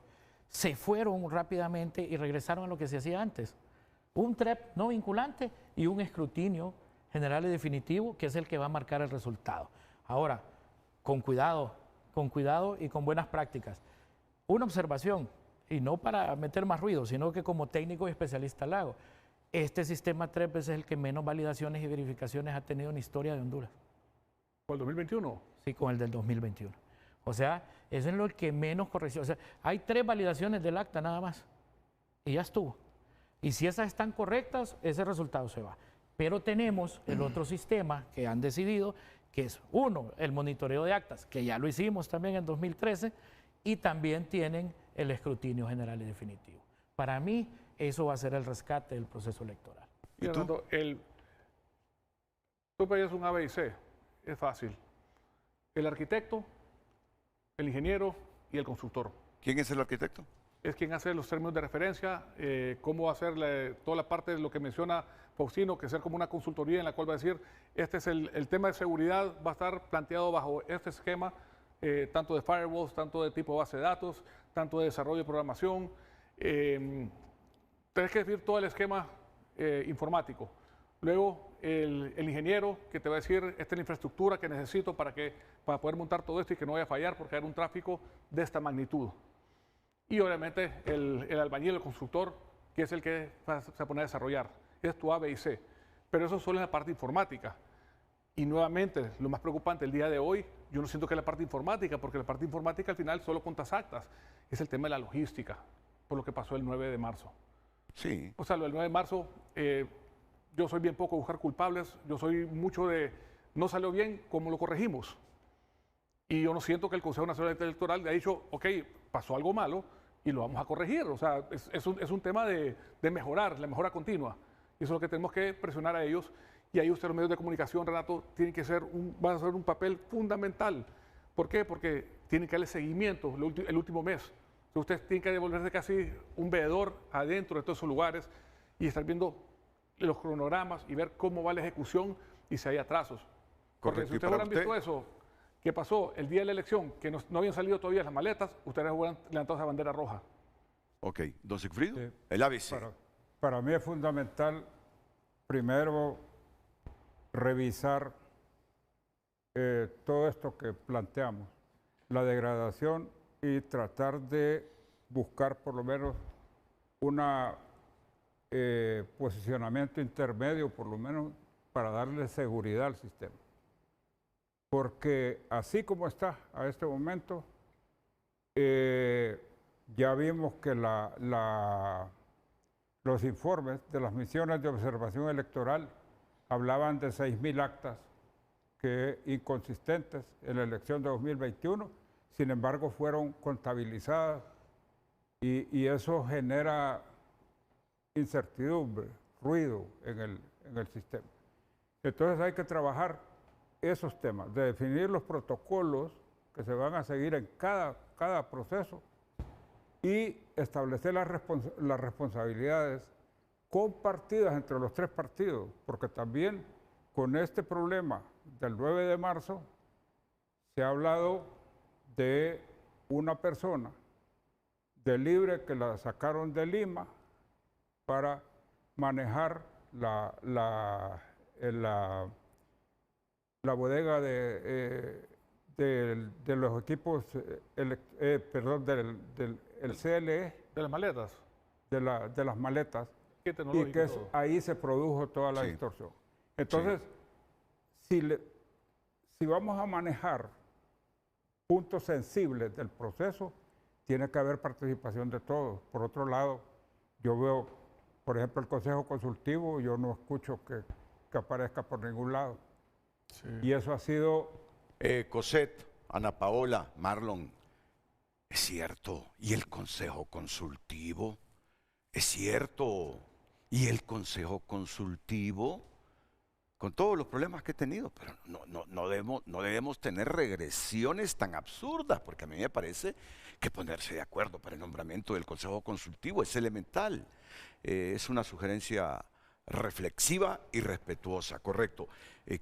se fueron rápidamente y regresaron a lo que se hacía antes. Un TREP no vinculante y un escrutinio general y definitivo, que es el que va a marcar el resultado. Ahora, con cuidado y con buenas prácticas. Una observación, y no para meter más ruido, sino que como técnico y especialista la hago. Este sistema TREP es el que menos validaciones y verificaciones ha tenido en la historia de Honduras. ¿Con el 2021? Sí, con el del 2021. O sea, es en lo que menos corrección. O sea, hay 3 validaciones del acta nada más. Y ya estuvo. Y si esas están correctas, ese resultado se va. Pero tenemos el otro sistema que han decidido, que es el monitoreo de actas, que ya lo hicimos también en 2013, y también tienen el escrutinio general y definitivo. Para mí, eso va a ser el rescate del proceso electoral. ¿Y tú? Tú pedías un A, B y C. Es fácil. El arquitecto, el ingeniero y el constructor. ¿Quién es el arquitecto? Es quien hace los términos de referencia, cómo hacer toda la parte de lo que menciona Faustino, que es ser como una consultoría en la cual va a decir, este es el tema de seguridad, va a estar planteado bajo este esquema, tanto de firewalls, tanto de tipo base de datos, tanto de desarrollo de programación. Tenés que definir todo el esquema informático. Luego, el ingeniero que te va a decir, esta es la infraestructura que necesito para poder montar todo esto y que no vaya a fallar porque hay un tráfico de esta magnitud. Y obviamente el albañil, el constructor, que es el que se va a poner a desarrollar. Es tu A, B y C. Pero eso solo es la parte informática. Y nuevamente, lo más preocupante el día de hoy, yo no siento que es la parte informática, porque la parte informática al final solo contas actas. Es el tema de la logística, por lo que pasó el 9 de marzo. Sí. O sea, lo del 9 de marzo, yo soy bien poco de buscar culpables, yo soy mucho de, no salió bien, ¿cómo lo corregimos? Y yo no siento que el Consejo Nacional Electoral le ha dicho, ok, pasó algo malo y lo vamos a corregir. O sea, es un tema de mejorar, la mejora continua. Y eso es lo que tenemos que presionar a ellos. Y ahí ustedes, los medios de comunicación, Renato, tienen que van a ser un papel fundamental. ¿Por qué? Porque tienen que darle seguimiento el último mes. O sea, ustedes tienen que devolverse casi un veedor adentro de todos esos lugares y estar viendo los cronogramas y ver cómo va la ejecución y si hay atrasos. Porque Correcto. si ustedes hubieran visto eso, que pasó el día de la elección, que no habían salido todavía las maletas, ustedes hubieran levantado esa bandera roja. Ok, don Sigfrido, Sí. el ABC. Para mí es fundamental, primero, revisar todo esto que planteamos, la degradación y tratar de buscar por lo menos una posicionamiento intermedio, por lo menos, para darle seguridad al sistema. Porque así como está a este momento, ya vimos que los informes de las misiones de observación electoral hablaban de 6.000 actas inconsistentes en la elección de 2021, sin embargo fueron contabilizadas y eso genera incertidumbre, ruido en el sistema. Entonces hay que trabajar esos temas, de definir los protocolos que se van a seguir en cada proceso y establecer las responsabilidades compartidas entre los tres partidos, porque también con este problema del 9 de marzo se ha hablado de una persona de Libre que la sacaron de Lima para manejar la bodega de los equipos, del CLE. De las maletas. De las maletas. Qué Y tecnológico que todo. ahí se produjo toda la Sí. distorsión. Entonces, si vamos a manejar puntos sensibles del proceso, tiene que haber participación de todos. Por otro lado, yo veo, por ejemplo, el Consejo Consultivo, yo no escucho que aparezca por ningún lado. Sí. Y eso ha sido... Cosette, Ana Paola, Marlon, es cierto. ¿Y el Consejo Consultivo? Es cierto. ¿Y el Consejo Consultivo? Con todos los problemas que he tenido, pero no debemos tener regresiones tan absurdas, porque a mí me parece que ponerse de acuerdo para el nombramiento del Consejo Consultivo es elemental. Es una sugerencia reflexiva y respetuosa, correcto.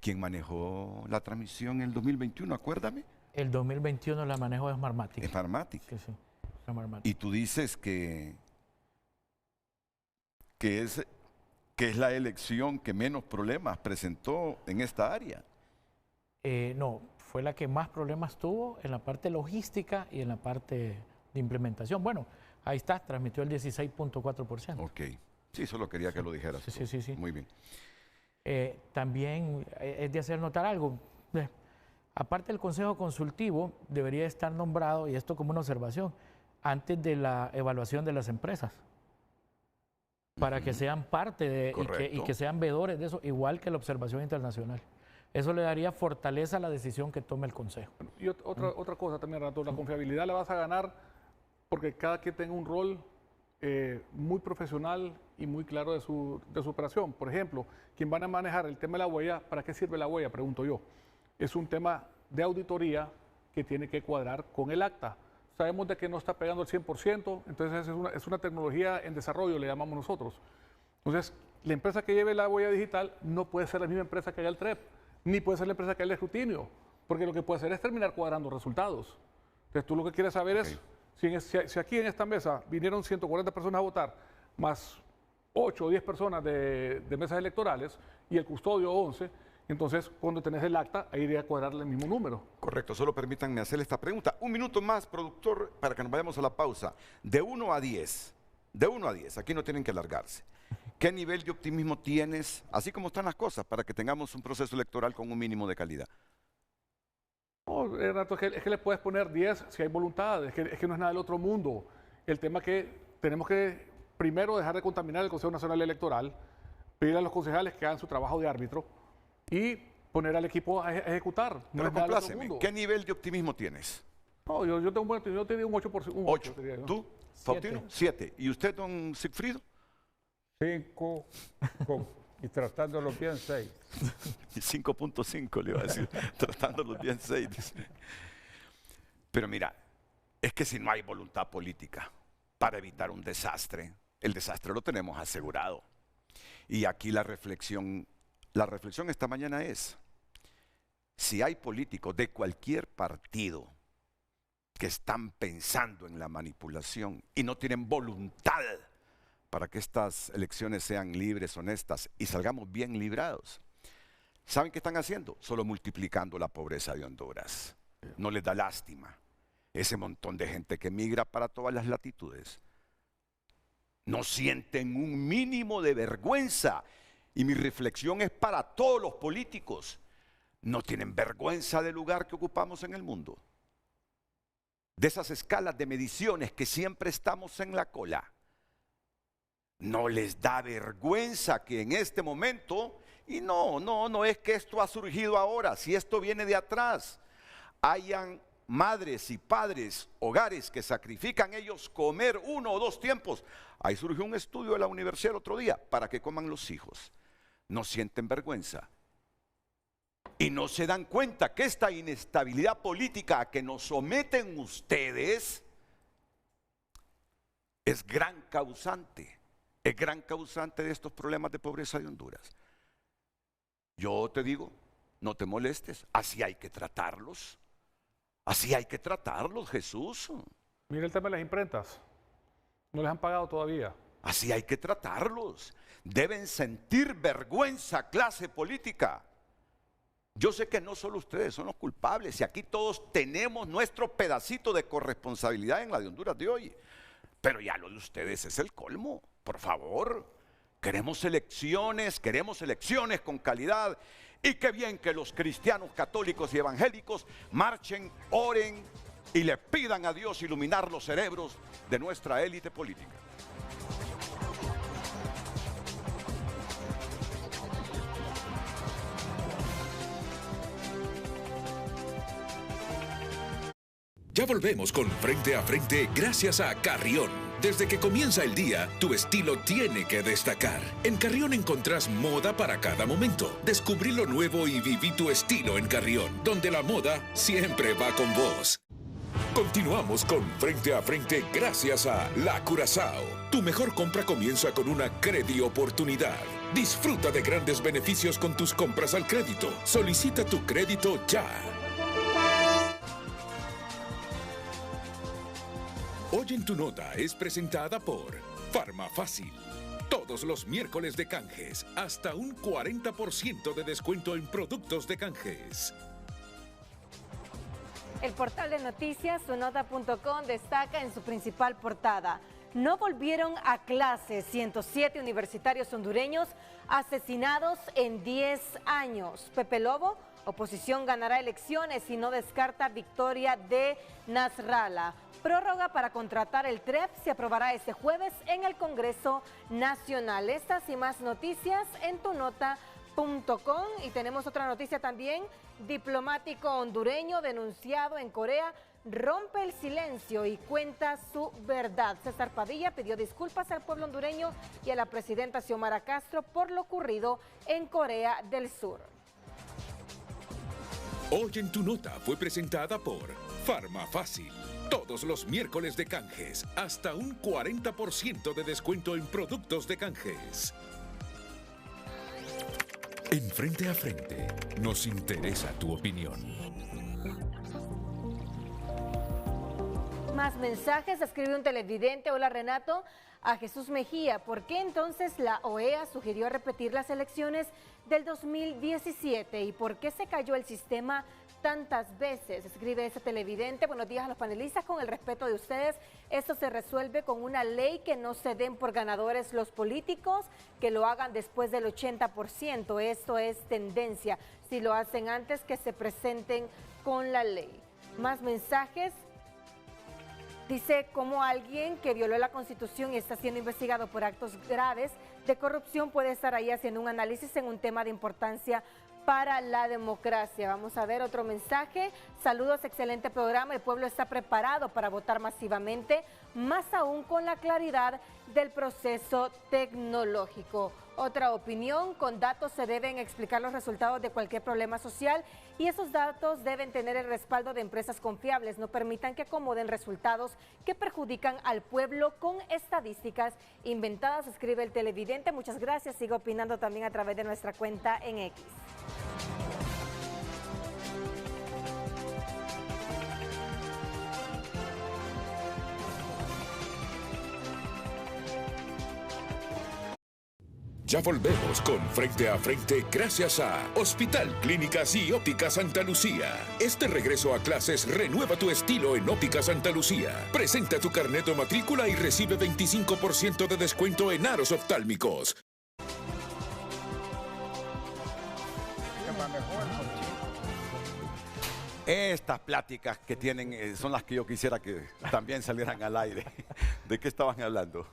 ¿Quién manejó la transmisión en el 2021? Acuérdame. El 2021 la manejo de Smartmatic. Smartmatic. Sí, Smartmatic. Y tú dices que es la elección que menos problemas presentó en esta área. No, fue la que más problemas tuvo en la parte logística y en la parte de implementación. Bueno, ahí está, transmitió el 16.4%. Ok. Sí, solo quería que lo dijeras. tú. Sí. Muy bien. También es de hacer notar algo. Aparte del Consejo Consultivo, debería estar nombrado, y esto como una observación, antes de la evaluación de las empresas, para que sean parte de y que sean veedores de eso, igual que la observación internacional. Eso le daría fortaleza a la decisión que tome el Consejo. Y otra cosa también, Renato, la confiabilidad la vas a ganar porque cada quien tenga un rol muy profesional y muy claro de su operación. Por ejemplo, quien van a manejar el tema de la huella, ¿para qué sirve la huella? Pregunto yo. Es un tema de auditoría que tiene que cuadrar con el acta. Sabemos de que no está pegando el 100%, entonces es una tecnología en desarrollo, le llamamos nosotros. Entonces, la empresa que lleve la huella digital no puede ser la misma empresa que haga el TREP, ni puede ser la empresa que haga el escrutinio, porque lo que puede hacer es terminar cuadrando resultados. Entonces, tú lo que quieres saber es, si aquí en esta mesa vinieron 140 personas a votar, más 8 o 10 personas de mesas electorales, y el custodio 11, entonces cuando tenés el acta, ahí iría a cuadrarle el mismo número. Correcto, solo permítanme hacerle esta pregunta. Un minuto más, productor, para que nos vayamos a la pausa. De 1 a 10, aquí no tienen que alargarse. ¿Qué nivel de optimismo tienes, así como están las cosas, para que tengamos un proceso electoral con un mínimo de calidad? No, Renato, es que le puedes poner 10 si hay voluntad, es que no es nada del otro mundo. El tema es que tenemos que primero dejar de contaminar el Consejo Nacional Electoral, pedir a los concejales que hagan su trabajo de árbitro y poner al equipo a ejecutar. No Pero es nada del otro compláceme, mundo. ¿qué nivel de optimismo tienes? No, yo te digo un 8%. Un 8. diría yo. ¿Tú, Faustino? 7. ¿Y usted, don Sigfrido? 5 y tratándolo bien 6. 5.5 le iba a decir, tratándolos bien 6. Dice. Pero mira, es que si no hay voluntad política para evitar un desastre, el desastre lo tenemos asegurado. Y aquí la reflexión esta mañana es, si hay políticos de cualquier partido que están pensando en la manipulación y no tienen voluntad para que estas elecciones sean libres, honestas y salgamos bien librados, ¿saben qué están haciendo? Solo multiplicando la pobreza de Honduras. No les da lástima ese montón de gente que migra para todas las latitudes. No sienten un mínimo de vergüenza. Y mi reflexión es para todos los políticos. No tienen vergüenza del lugar que ocupamos en el mundo. De esas escalas de mediciones que siempre estamos en la cola. No les da vergüenza que en este momento, y no es que esto ha surgido ahora, si esto viene de atrás, hayan madres y padres, hogares que sacrifican ellos comer 1 o 2 tiempos. Ahí surgió un estudio de la universidad el otro día, para que coman los hijos. No sienten vergüenza. Y no se dan cuenta que esta inestabilidad política a que nos someten ustedes es gran causante de estos problemas de pobreza de Honduras. Yo te digo, no te molestes, así hay que tratarlos. Así hay que tratarlos, Jesús. Mira el tema de las imprentas. No les han pagado todavía. Así hay que tratarlos. Deben sentir vergüenza, clase política. Yo sé que no solo ustedes son los culpables, y aquí todos tenemos nuestro pedacito de corresponsabilidad en la de Honduras de hoy. Pero ya lo de ustedes es el colmo, por favor. Queremos elecciones con calidad. Y qué bien que los cristianos, católicos y evangélicos marchen, oren y le pidan a Dios iluminar los cerebros de nuestra élite política. Ya volvemos con Frente a Frente gracias a Carrión. Desde que comienza el día, tu estilo tiene que destacar. En Carrión encontrás moda para cada momento. Descubrí lo nuevo y viví tu estilo en Carrión, donde la moda siempre va con vos. Continuamos con Frente a Frente gracias a La Curazao. Tu mejor compra comienza con una Credi Oportunidad. Disfruta de grandes beneficios con tus compras al crédito. Solicita tu crédito ya. Hoy en tu nota es presentada por Farmafácil. Todos los miércoles de canjes, hasta un 40% de descuento en productos de canjes. El portal de noticias sunota.com destaca en su principal portada: no volvieron a clase 107 universitarios hondureños asesinados en 10 años. Pepe Lobo, oposición ganará elecciones y no descarta victoria de Nasrallah. Prórroga para contratar el TREP se aprobará este jueves en el Congreso Nacional. Estas y más noticias en tunota.com. Y tenemos otra noticia también. Diplomático hondureño denunciado en Corea rompe el silencio y cuenta su verdad. César Padilla pidió disculpas al pueblo hondureño y a la presidenta Xiomara Castro por lo ocurrido en Corea del Sur. Hoy en tu nota fue presentada por Farmafácil. Todos los miércoles de canjes, hasta un 40% de descuento en productos de canjes. En Frente a Frente, nos interesa tu opinión. Más mensajes, escribe un televidente. Hola Renato, a Jesús Mejía. ¿Por qué entonces la OEA sugirió repetir las elecciones del 2017? ¿Y por qué se cayó el sistema tantas veces? Escribe ese televidente. Buenos días a los panelistas. Con el respeto de ustedes, esto se resuelve con una ley, que no se den por ganadores los políticos, que lo hagan después del 80%. Esto es tendencia. Si lo hacen antes, que se presenten con la ley. Más mensajes. Dice, como alguien que violó la Constitución y está siendo investigado por actos graves de corrupción puede estar ahí haciendo un análisis en un tema de importancia para la democracia. Vamos a ver otro mensaje. Saludos, excelente programa. El pueblo está preparado para votar masivamente, más aún con la claridad del proceso tecnológico. Otra opinión, con datos se deben explicar los resultados de cualquier problema social y esos datos deben tener el respaldo de empresas confiables. No permitan que acomoden resultados que perjudican al pueblo con estadísticas inventadas, escribe el televidente. Muchas gracias. Sigo opinando también a través de nuestra cuenta en X. Ya volvemos con Frente a Frente gracias a Hospital Clínicas y Óptica Santa Lucía. Este regreso a clases renueva tu estilo en Óptica Santa Lucía. Presenta tu carnet de matrícula y recibe 25% de descuento en aros oftálmicos. Estas pláticas que tienen son las que yo quisiera que también salieran al aire. ¿De qué estaban hablando?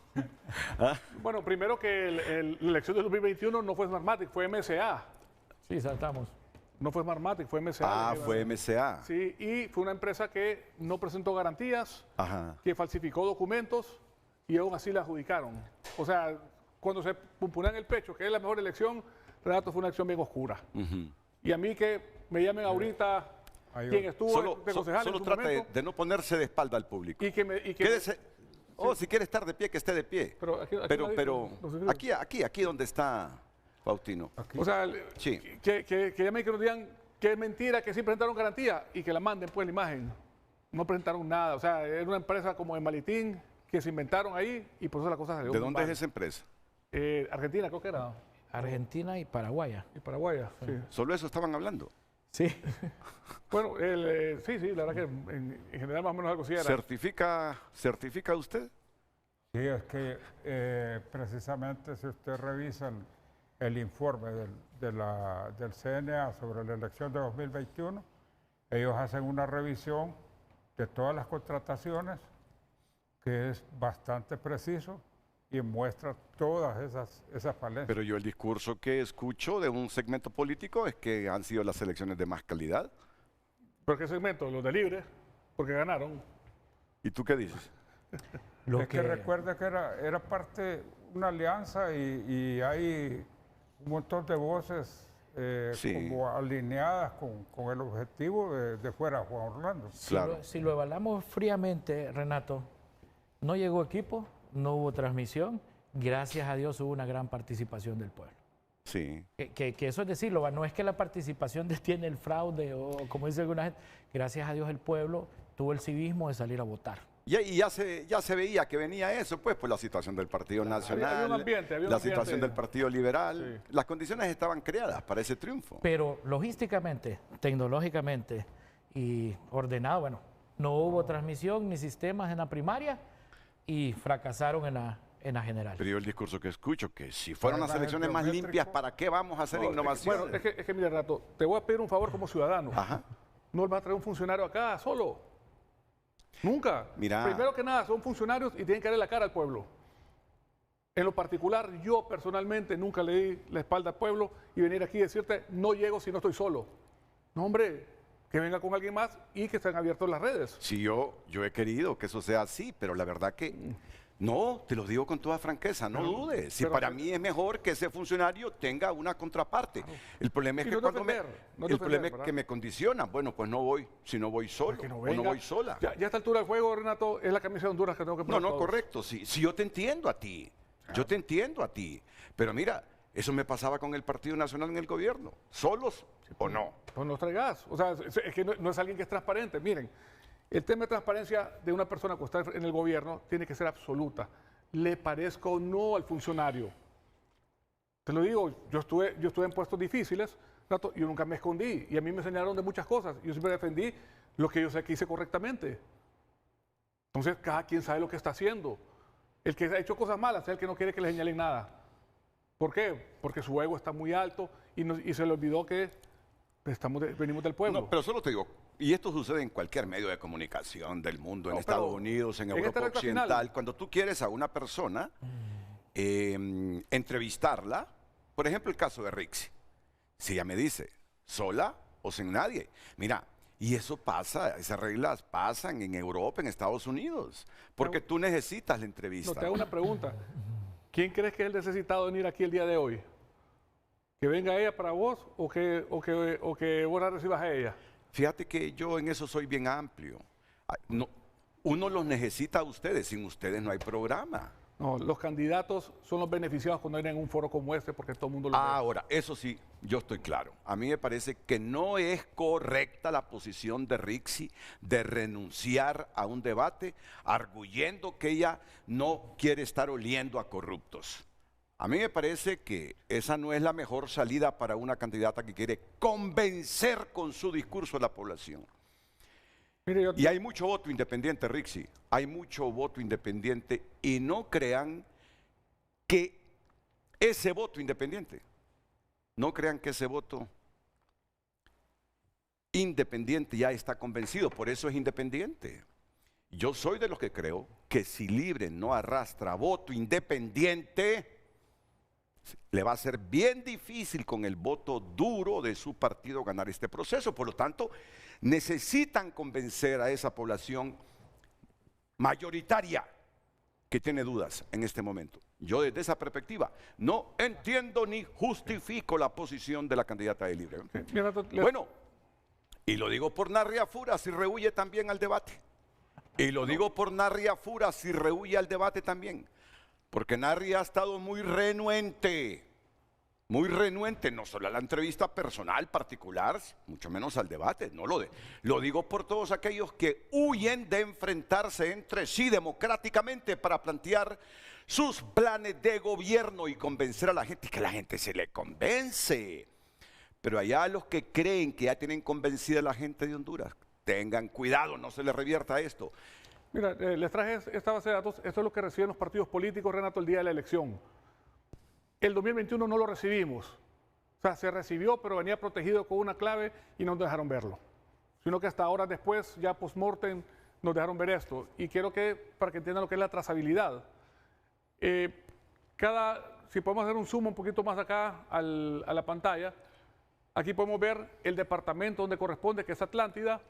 ¿Ah? Bueno, primero que la elección del 2021 no fue Smartmatic, fue MSA. Sí, saltamos. No fue Smartmatic, fue MSA. Ah, fue MSA. Sí, y fue una empresa que no presentó garantías, Ajá. que falsificó documentos y aún así la adjudicaron. O sea, cuando se pumpulan el pecho, que es la mejor elección, Renato, fue una elección bien oscura. Y a mí que me llamen ahorita quién estuvo de concejal Solo en su trate momento, de no ponerse de espalda al público. y que Quédese. Si quiere estar de pie, que esté de pie. Pero Aquí donde está Faustino. o sea, Sí. que llamen y que nos digan que es mentira, que sí presentaron garantía y que la manden pues la imagen. No presentaron nada. O sea, era una empresa como en Malitín que se inventaron ahí y por eso la cosa salió. ¿De muy dónde mal. es esa empresa? Argentina, creo que era. Argentina y Paraguaya. Y Paraguaya, sí. Solo eso estaban hablando. Sí. Bueno, sí, la verdad que en general más o menos algo así era. ¿Certifica usted? Sí, es que precisamente si usted revisa el informe del CNA sobre la elección de 2021, ellos hacen una revisión de todas las contrataciones que es bastante preciso y muestra todas esas falencias. Pero yo el discurso que escucho de un segmento político es que han sido las elecciones de más calidad. ¿Pero qué segmento? Los de Libre, porque ganaron. ¿Y tú qué dices? Es que recuerda que era parte, una alianza y hay un montón de voces Sí. como alineadas con el objetivo de fuera Juan Orlando. Claro. Si lo evaluamos fríamente, Renato, no llegó equipo, no hubo transmisión, gracias a Dios hubo una gran participación del pueblo. Sí. Que eso es decirlo, no es que la participación detiene el fraude o como dice alguna gente, gracias a Dios el pueblo tuvo el civismo de salir a votar. Y ya se veía que venía eso, pues, por la situación del Partido Nacional, había un ambiente, la situación del Partido Liberal. Sí. Las condiciones estaban creadas para ese triunfo. Pero logísticamente, tecnológicamente y ordenado, bueno, no hubo transmisión ni sistemas en la primaria y fracasaron en la general. Pero yo el discurso que escucho, que si fueran Para las la elecciones gente más biométrico. limpias, ¿para qué vamos a hacer No, innovación? Bueno, es que mira, Renato, te voy a pedir un favor como ciudadano. Ajá. No va a traer un funcionario acá solo. Nunca. Mira. Primero que nada, son funcionarios y tienen que darle la cara al pueblo. En lo particular, yo personalmente nunca le di la espalda al pueblo y venir aquí y decirte, no llego si no estoy solo. No, hombre, que venga con alguien más y que estén abiertos las redes. Sí, yo he querido que eso sea así, pero la verdad que no, te lo digo con toda franqueza, no dudes. Si pero- para mí es mejor que ese funcionario tenga una contraparte. El problema es Y que no cuando defender, no el problema defender, es que me condicionan. Bueno, pues no voy, si no voy solo Que no o no venga. voy sola. Ya a esta altura del juego, Renato, es la camisa de Honduras que tengo que No, poner. no, todos. correcto. Sí, yo te entiendo a ti. Yo te entiendo a ti. Pero mira, eso me pasaba con el Partido Nacional en el gobierno. ¿Solos o no? Pues no traigas. O sea, es que no es alguien que es transparente. Miren, el tema de transparencia de una persona que está en el gobierno tiene que ser absoluta. Le parezca o no al funcionario. Te lo digo, yo estuve en puestos difíciles, Renato, y yo nunca me escondí. Y a mí me enseñaron de muchas cosas. Yo siempre defendí lo que yo sé que hice correctamente. Entonces, cada quien sabe lo que está haciendo. El que ha hecho cosas malas es el que no quiere que le señalen nada. ¿Por qué? Porque su ego está muy alto y se le olvidó que venimos del pueblo. No, pero solo te digo, y esto sucede en cualquier medio de comunicación del mundo, en No, Estados pero Unidos, en en Europa esta recta Occidental, final. cuando tú quieres a una persona entrevistarla, por ejemplo el caso de Rixi, si ella me dice, sola o sin nadie, mira, y eso pasa, esas reglas pasan en Europa, en Estados Unidos, porque tú necesitas la No, entrevista. te hago una pregunta. ¿Quién crees que es el necesitado de venir aquí el día de hoy? ¿Que venga ella para vos o que vos la recibas a ella? Fíjate que yo en eso soy bien amplio. Uno los necesita a ustedes, sin ustedes no hay programa. No, los candidatos son los beneficiados cuando vienen en un foro como este porque todo el mundo lo ve. Ahora, eso sí, yo estoy claro. A mí me parece que no es correcta la posición de Rixi de renunciar a un debate arguyendo que ella no quiere estar oliendo a corruptos. A mí me parece que esa no es la mejor salida para una candidata que quiere convencer con su discurso a la población. Mire, Y hay mucho voto independiente, Rixi. Hay mucho voto independiente y no crean que ese voto independiente, no crean que ese voto independiente ya está convencido, por eso es independiente. Yo soy de los que creo que si Libre no arrastra voto independiente, le va a ser bien difícil con el voto duro de su partido ganar este proceso. Por lo tanto, necesitan convencer a esa población mayoritaria que tiene dudas en este momento. Yo desde esa perspectiva no entiendo ni justifico la posición de la candidata de Libre. Bueno, y lo digo por Narria Fura, si rehuye también al debate. Y lo digo por Narria Fura, si rehuye al debate también. Porque Narria ha estado muy renuente, no solo a la entrevista personal, particular, mucho menos al debate. No lo digo por todos aquellos que huyen de enfrentarse entre sí democráticamente para plantear sus planes de gobierno y convencer a la gente, y que la gente se le convence. Pero allá los que creen que ya tienen convencida a la gente de Honduras, tengan cuidado, no se les revierta esto. Mira, les traje esta base de datos. Esto es lo que reciben los partidos políticos, Renato, el día de la elección. El 2021 no lo recibimos. O sea, se recibió, pero venía protegido con una clave y no nos dejaron verlo. Sino que hasta horas después, ya post-mortem, nos dejaron ver esto. Y quiero que, para que entiendan lo que es la trazabilidad, si podemos hacer un zoom un poquito más acá a la pantalla, aquí podemos ver el departamento donde corresponde, que es Atlántida,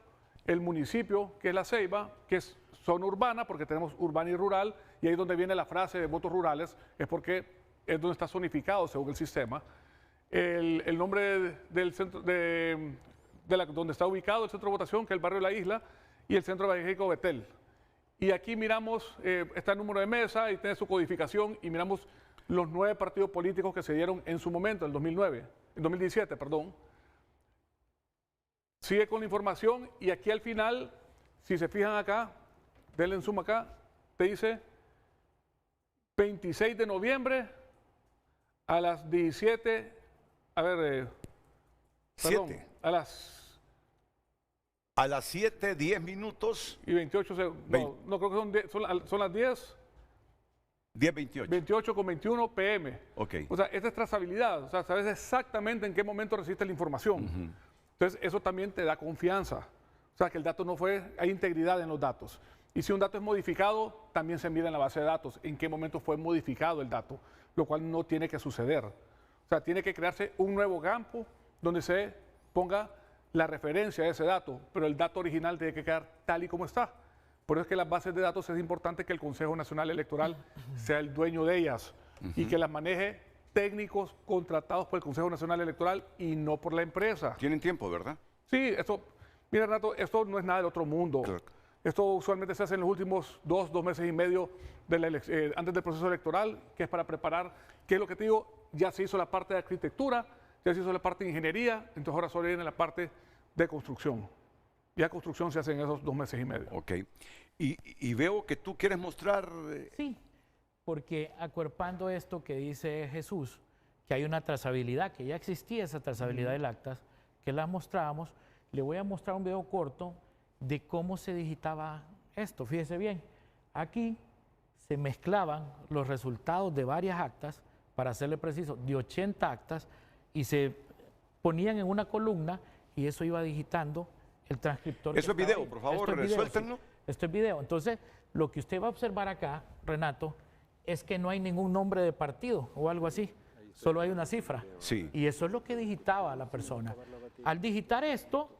el municipio, que es La Ceiba, que es zona urbana, porque tenemos urbana y rural, y ahí donde viene la frase de votos rurales, es porque es donde está zonificado según el sistema. El nombre del centro, donde está ubicado el centro de votación, que es el barrio La Isla, y el centro evangélico Betel. Y aquí miramos, está el número de mesa y tiene su codificación, y miramos los 9 partidos políticos que se dieron en su momento, en 2017, perdón. Sigue con la información y aquí al final, si se fijan acá, denle en zoom acá, te dice 26 de noviembre a las 17, a ver, perdón, 7. a las 7:10 minutos. y 28 segundos, no creo que son las 10. 10:28. 28:21 p.m. Ok. O sea, esta es trazabilidad, o sea, sabes exactamente en qué momento recibiste la información. Entonces, eso también te da confianza. O sea, que el dato no hay integridad en los datos. Y si un dato es modificado, también se mide en la base de datos en qué momento fue modificado el dato, lo cual no tiene que suceder. O sea, tiene que crearse un nuevo campo donde se ponga la referencia a ese dato, pero el dato original tiene que quedar tal y como está. Por eso es que las bases de datos es importante que el Consejo Nacional Electoral sea el dueño de ellas y que las maneje técnicos contratados por el Consejo Nacional Electoral y no por la empresa. Tienen tiempo, ¿verdad? Sí, mira Renato, esto no es nada del otro mundo. Claro. Esto usualmente se hace en los últimos 2 meses y medio antes del proceso electoral, que es para preparar, que es lo que te digo, ya se hizo la parte de arquitectura, ya se hizo la parte de ingeniería, entonces ahora solo viene la parte de construcción. Ya construcción se hace en esos 2 meses y medio. Ok. Y veo que tú quieres mostrar... Sí, porque acuerpando esto que dice Jesús, que hay una trazabilidad, que ya existía esa trazabilidad del actas, que la mostrábamos, le voy a mostrar un video corto de cómo se digitaba esto. Fíjese bien, aquí se mezclaban los resultados de varias actas, para serle preciso, de 80 actas, y se ponían en una columna y eso iba digitando el transcriptor. Eso es video, por favor, suéltenlo. Sí, esto es video. Entonces, lo que usted va a observar acá, Renato, es que no hay ningún nombre de partido o algo así, solo hay una cifra. Sí. Y eso es lo que digitaba la persona. Al digitar esto,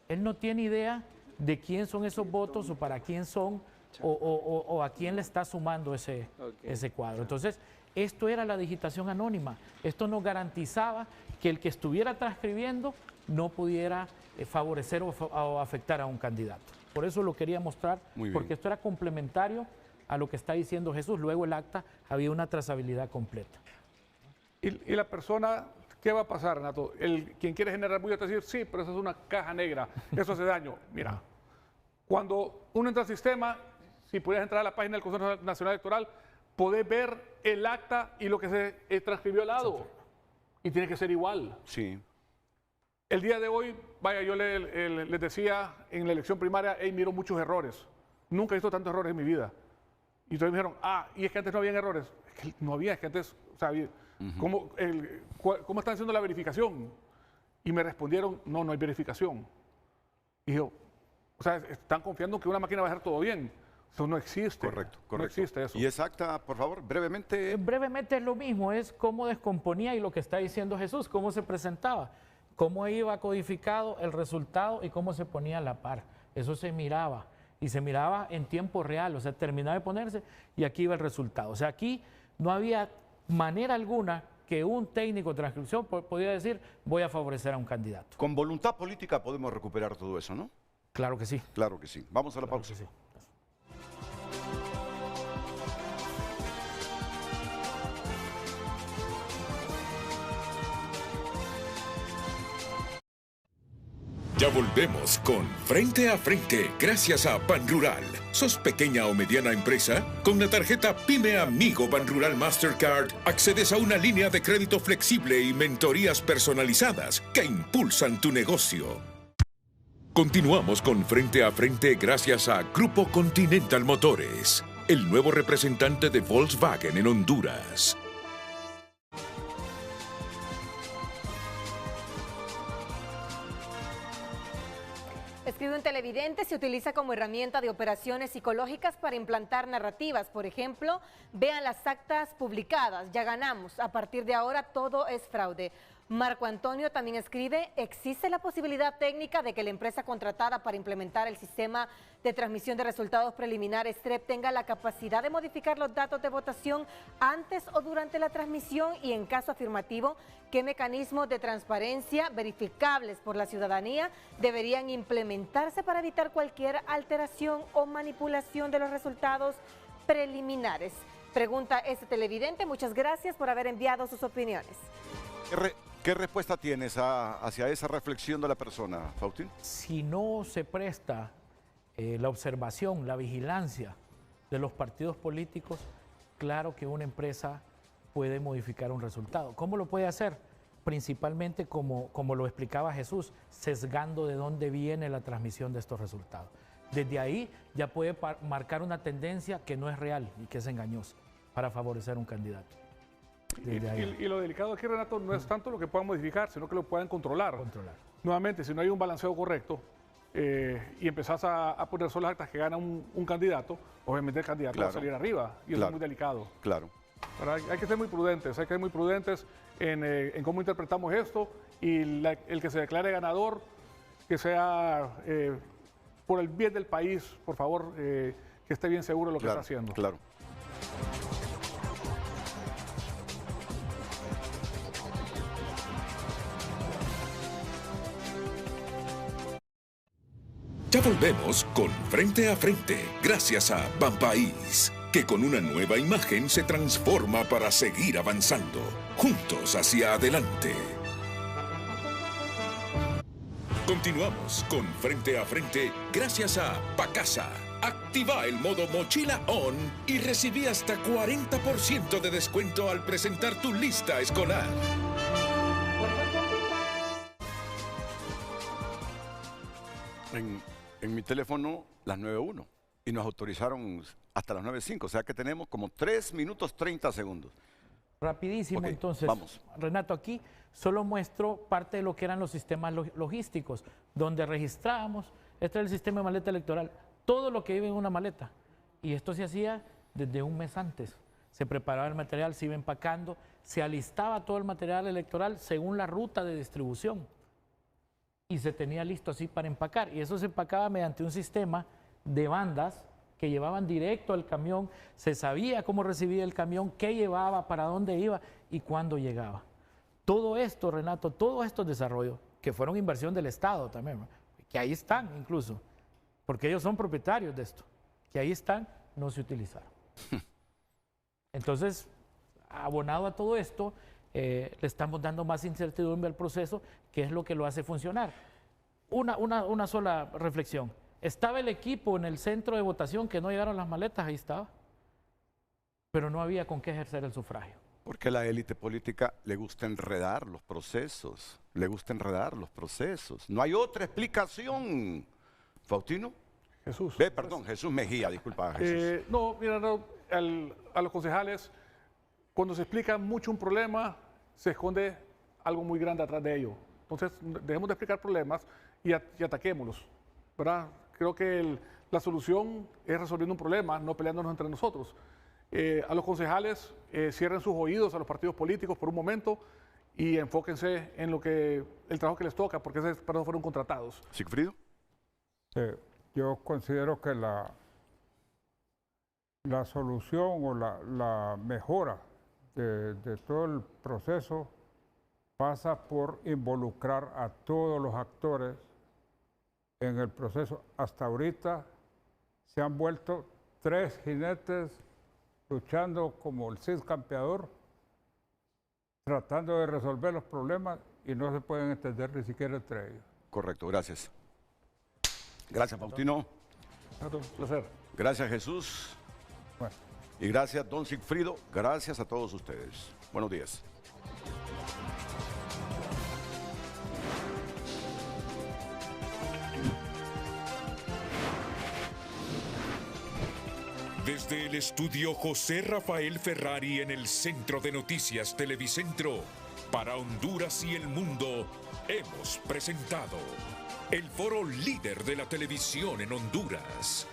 él no tiene idea de quién son esos votos o para quién son o a quién le está sumando ese cuadro. Entonces, esto era la digitación anónima. Esto nos garantizaba que el que estuviera transcribiendo no pudiera favorecer o afectar a un candidato. Por eso lo quería mostrar, porque esto era complementario a lo que está diciendo Jesús. Luego el acta había una trazabilidad completa. Y la persona, ¿qué va a pasar, Renato? Quien quiere generar bulla te va a decir, sí, pero eso es una caja negra, eso hace daño. Mira, cuando uno entra al sistema, si pudieras entrar a la página del Consejo Nacional Electoral, podés ver el acta y lo que se transcribió al lado. Y tiene que ser igual. Sí. El día de hoy, vaya, yo les decía en la elección primaria, hey, miro muchos errores. Nunca he visto tantos errores en mi vida. Y entonces me dijeron, y es que antes no habían errores. Es que no había, es que antes, o sea, ¿cómo están haciendo la verificación? Y me respondieron, no, no hay verificación. Y yo, o sea, están confiando que una máquina va a hacer todo bien. Eso no existe. Correcto. No existe eso. ¿Y esa acta, por favor, brevemente? Brevemente es lo mismo, es cómo descomponía y lo que está diciendo Jesús, cómo se presentaba, cómo iba codificado el resultado y cómo se ponía a la par. Eso se miraba. Y se miraba en tiempo real, o sea, terminaba de ponerse y aquí iba el resultado. O sea, aquí no había manera alguna que un técnico de transcripción podía decir, voy a favorecer a un candidato. Con voluntad política podemos recuperar todo eso, ¿no? Claro que sí. Claro que sí. Vamos a la pausa. Que sí. Ya volvemos con Frente a Frente, gracias a Ban Rural. ¿Sos pequeña o mediana empresa? Con la tarjeta Pyme Amigo Ban Rural Mastercard accedes a una línea de crédito flexible y mentorías personalizadas que impulsan tu negocio. Continuamos con Frente a Frente gracias a Grupo Continental Motores, el nuevo representante de Volkswagen en Honduras. Escribe un televidente, se utiliza como herramienta de operaciones psicológicas para implantar narrativas. Por ejemplo, vean las actas publicadas, ya ganamos, a partir de ahora todo es fraude. Marco Antonio también escribe, ¿existe la posibilidad técnica de que la empresa contratada para implementar el sistema de transmisión de resultados preliminares TREP tenga la capacidad de modificar los datos de votación antes o durante la transmisión? Y en caso afirmativo, ¿qué mecanismos de transparencia verificables por la ciudadanía deberían implementarse para evitar cualquier alteración o manipulación de los resultados preliminares? Pregunta este televidente. Muchas gracias por haber enviado sus opiniones. ¿Qué respuesta tienes hacia esa reflexión de la persona, Faustín? Si no se presta la observación, la vigilancia de los partidos políticos, claro que una empresa puede modificar un resultado. ¿Cómo lo puede hacer? Principalmente, como lo explicaba Jesús, sesgando de dónde viene la transmisión de estos resultados. Desde ahí ya puede marcar una tendencia que no es real y que es engañosa para favorecer a un candidato. Y lo delicado aquí, Renato, no es tanto lo que puedan modificar, sino que lo puedan controlar. Nuevamente, si no hay un balanceo correcto y empezás a poner solo las actas que gana un candidato, obviamente el candidato va a salir arriba y eso es muy delicado. Claro. Pero hay que ser muy prudentes, en cómo interpretamos esto y el que se declare ganador, que sea por el bien del país, por favor, que esté bien seguro de lo que está haciendo. Claro. Ya volvemos con Frente a Frente, gracias a Banpaís, que con una nueva imagen se transforma para seguir avanzando, juntos hacia adelante. Continuamos con Frente a Frente, gracias a Pacasa. Activa el modo Mochila On y recibí hasta 40% de descuento al presentar tu lista escolar. En mi teléfono, las 9:01, y nos autorizaron hasta las 9:05, o sea que tenemos como 3 minutos 30 segundos. Rapidísimo, Okay, entonces, vamos. Renato, aquí solo muestro parte de lo que eran los sistemas logísticos, donde registrábamos, este era el sistema de maleta electoral, todo lo que iba en una maleta, y esto se hacía desde un mes antes. Se preparaba el material, se iba empacando, se alistaba todo el material electoral según la ruta de distribución, y se tenía listo así para empacar, y eso se empacaba mediante un sistema de bandas que llevaban directo al camión, se sabía cómo recibía el camión, qué llevaba, para dónde iba y cuándo llegaba. Todo esto, Renato, todos estos desarrollos, que fueron inversión del Estado también, que ahí están incluso, porque ellos son propietarios de esto, que ahí están, no se utilizaron. Entonces, abonado a todo esto, le estamos dando más incertidumbre al proceso, que es lo que lo hace funcionar. Una sola reflexión. Estaba el equipo en el centro de votación que no llegaron las maletas, ahí estaba. pero no había con qué ejercer el sufragio. Porque a la élite política le gusta enredar los procesos, le gusta enredar los procesos. No hay otra explicación. ¿Faustino? Jesús. Perdón, Jesús Mejía, disculpa, Jesús. No, mira, no, a los concejales, cuando se explica mucho un problema, se esconde algo muy grande atrás de ello. Entonces, dejemos de explicar problemas y ataquémoslos, ¿verdad? Creo que la solución es resolviendo un problema, no peleándonos entre nosotros. A los concejales, cierren sus oídos a los partidos políticos por un momento y enfóquense en el trabajo que les toca, porque para eso fueron contratados. ¿Sigfrido? Yo considero que la solución o la mejora de todo el proceso pasa por involucrar a todos los actores en el proceso. Hasta ahorita se han vuelto 3 jinetes luchando como el Cid campeador, tratando de resolver los problemas y no se pueden entender ni siquiera entre ellos. Correcto, gracias. Gracias, Faustino. Un placer. Gracias, Jesús. Bueno. Y gracias, don Sigfrido. Gracias a todos ustedes. Buenos días. Desde el estudio José Rafael Ferrari en el Centro de Noticias Televicentro, para Honduras y el mundo, hemos presentado el foro líder de la televisión en Honduras.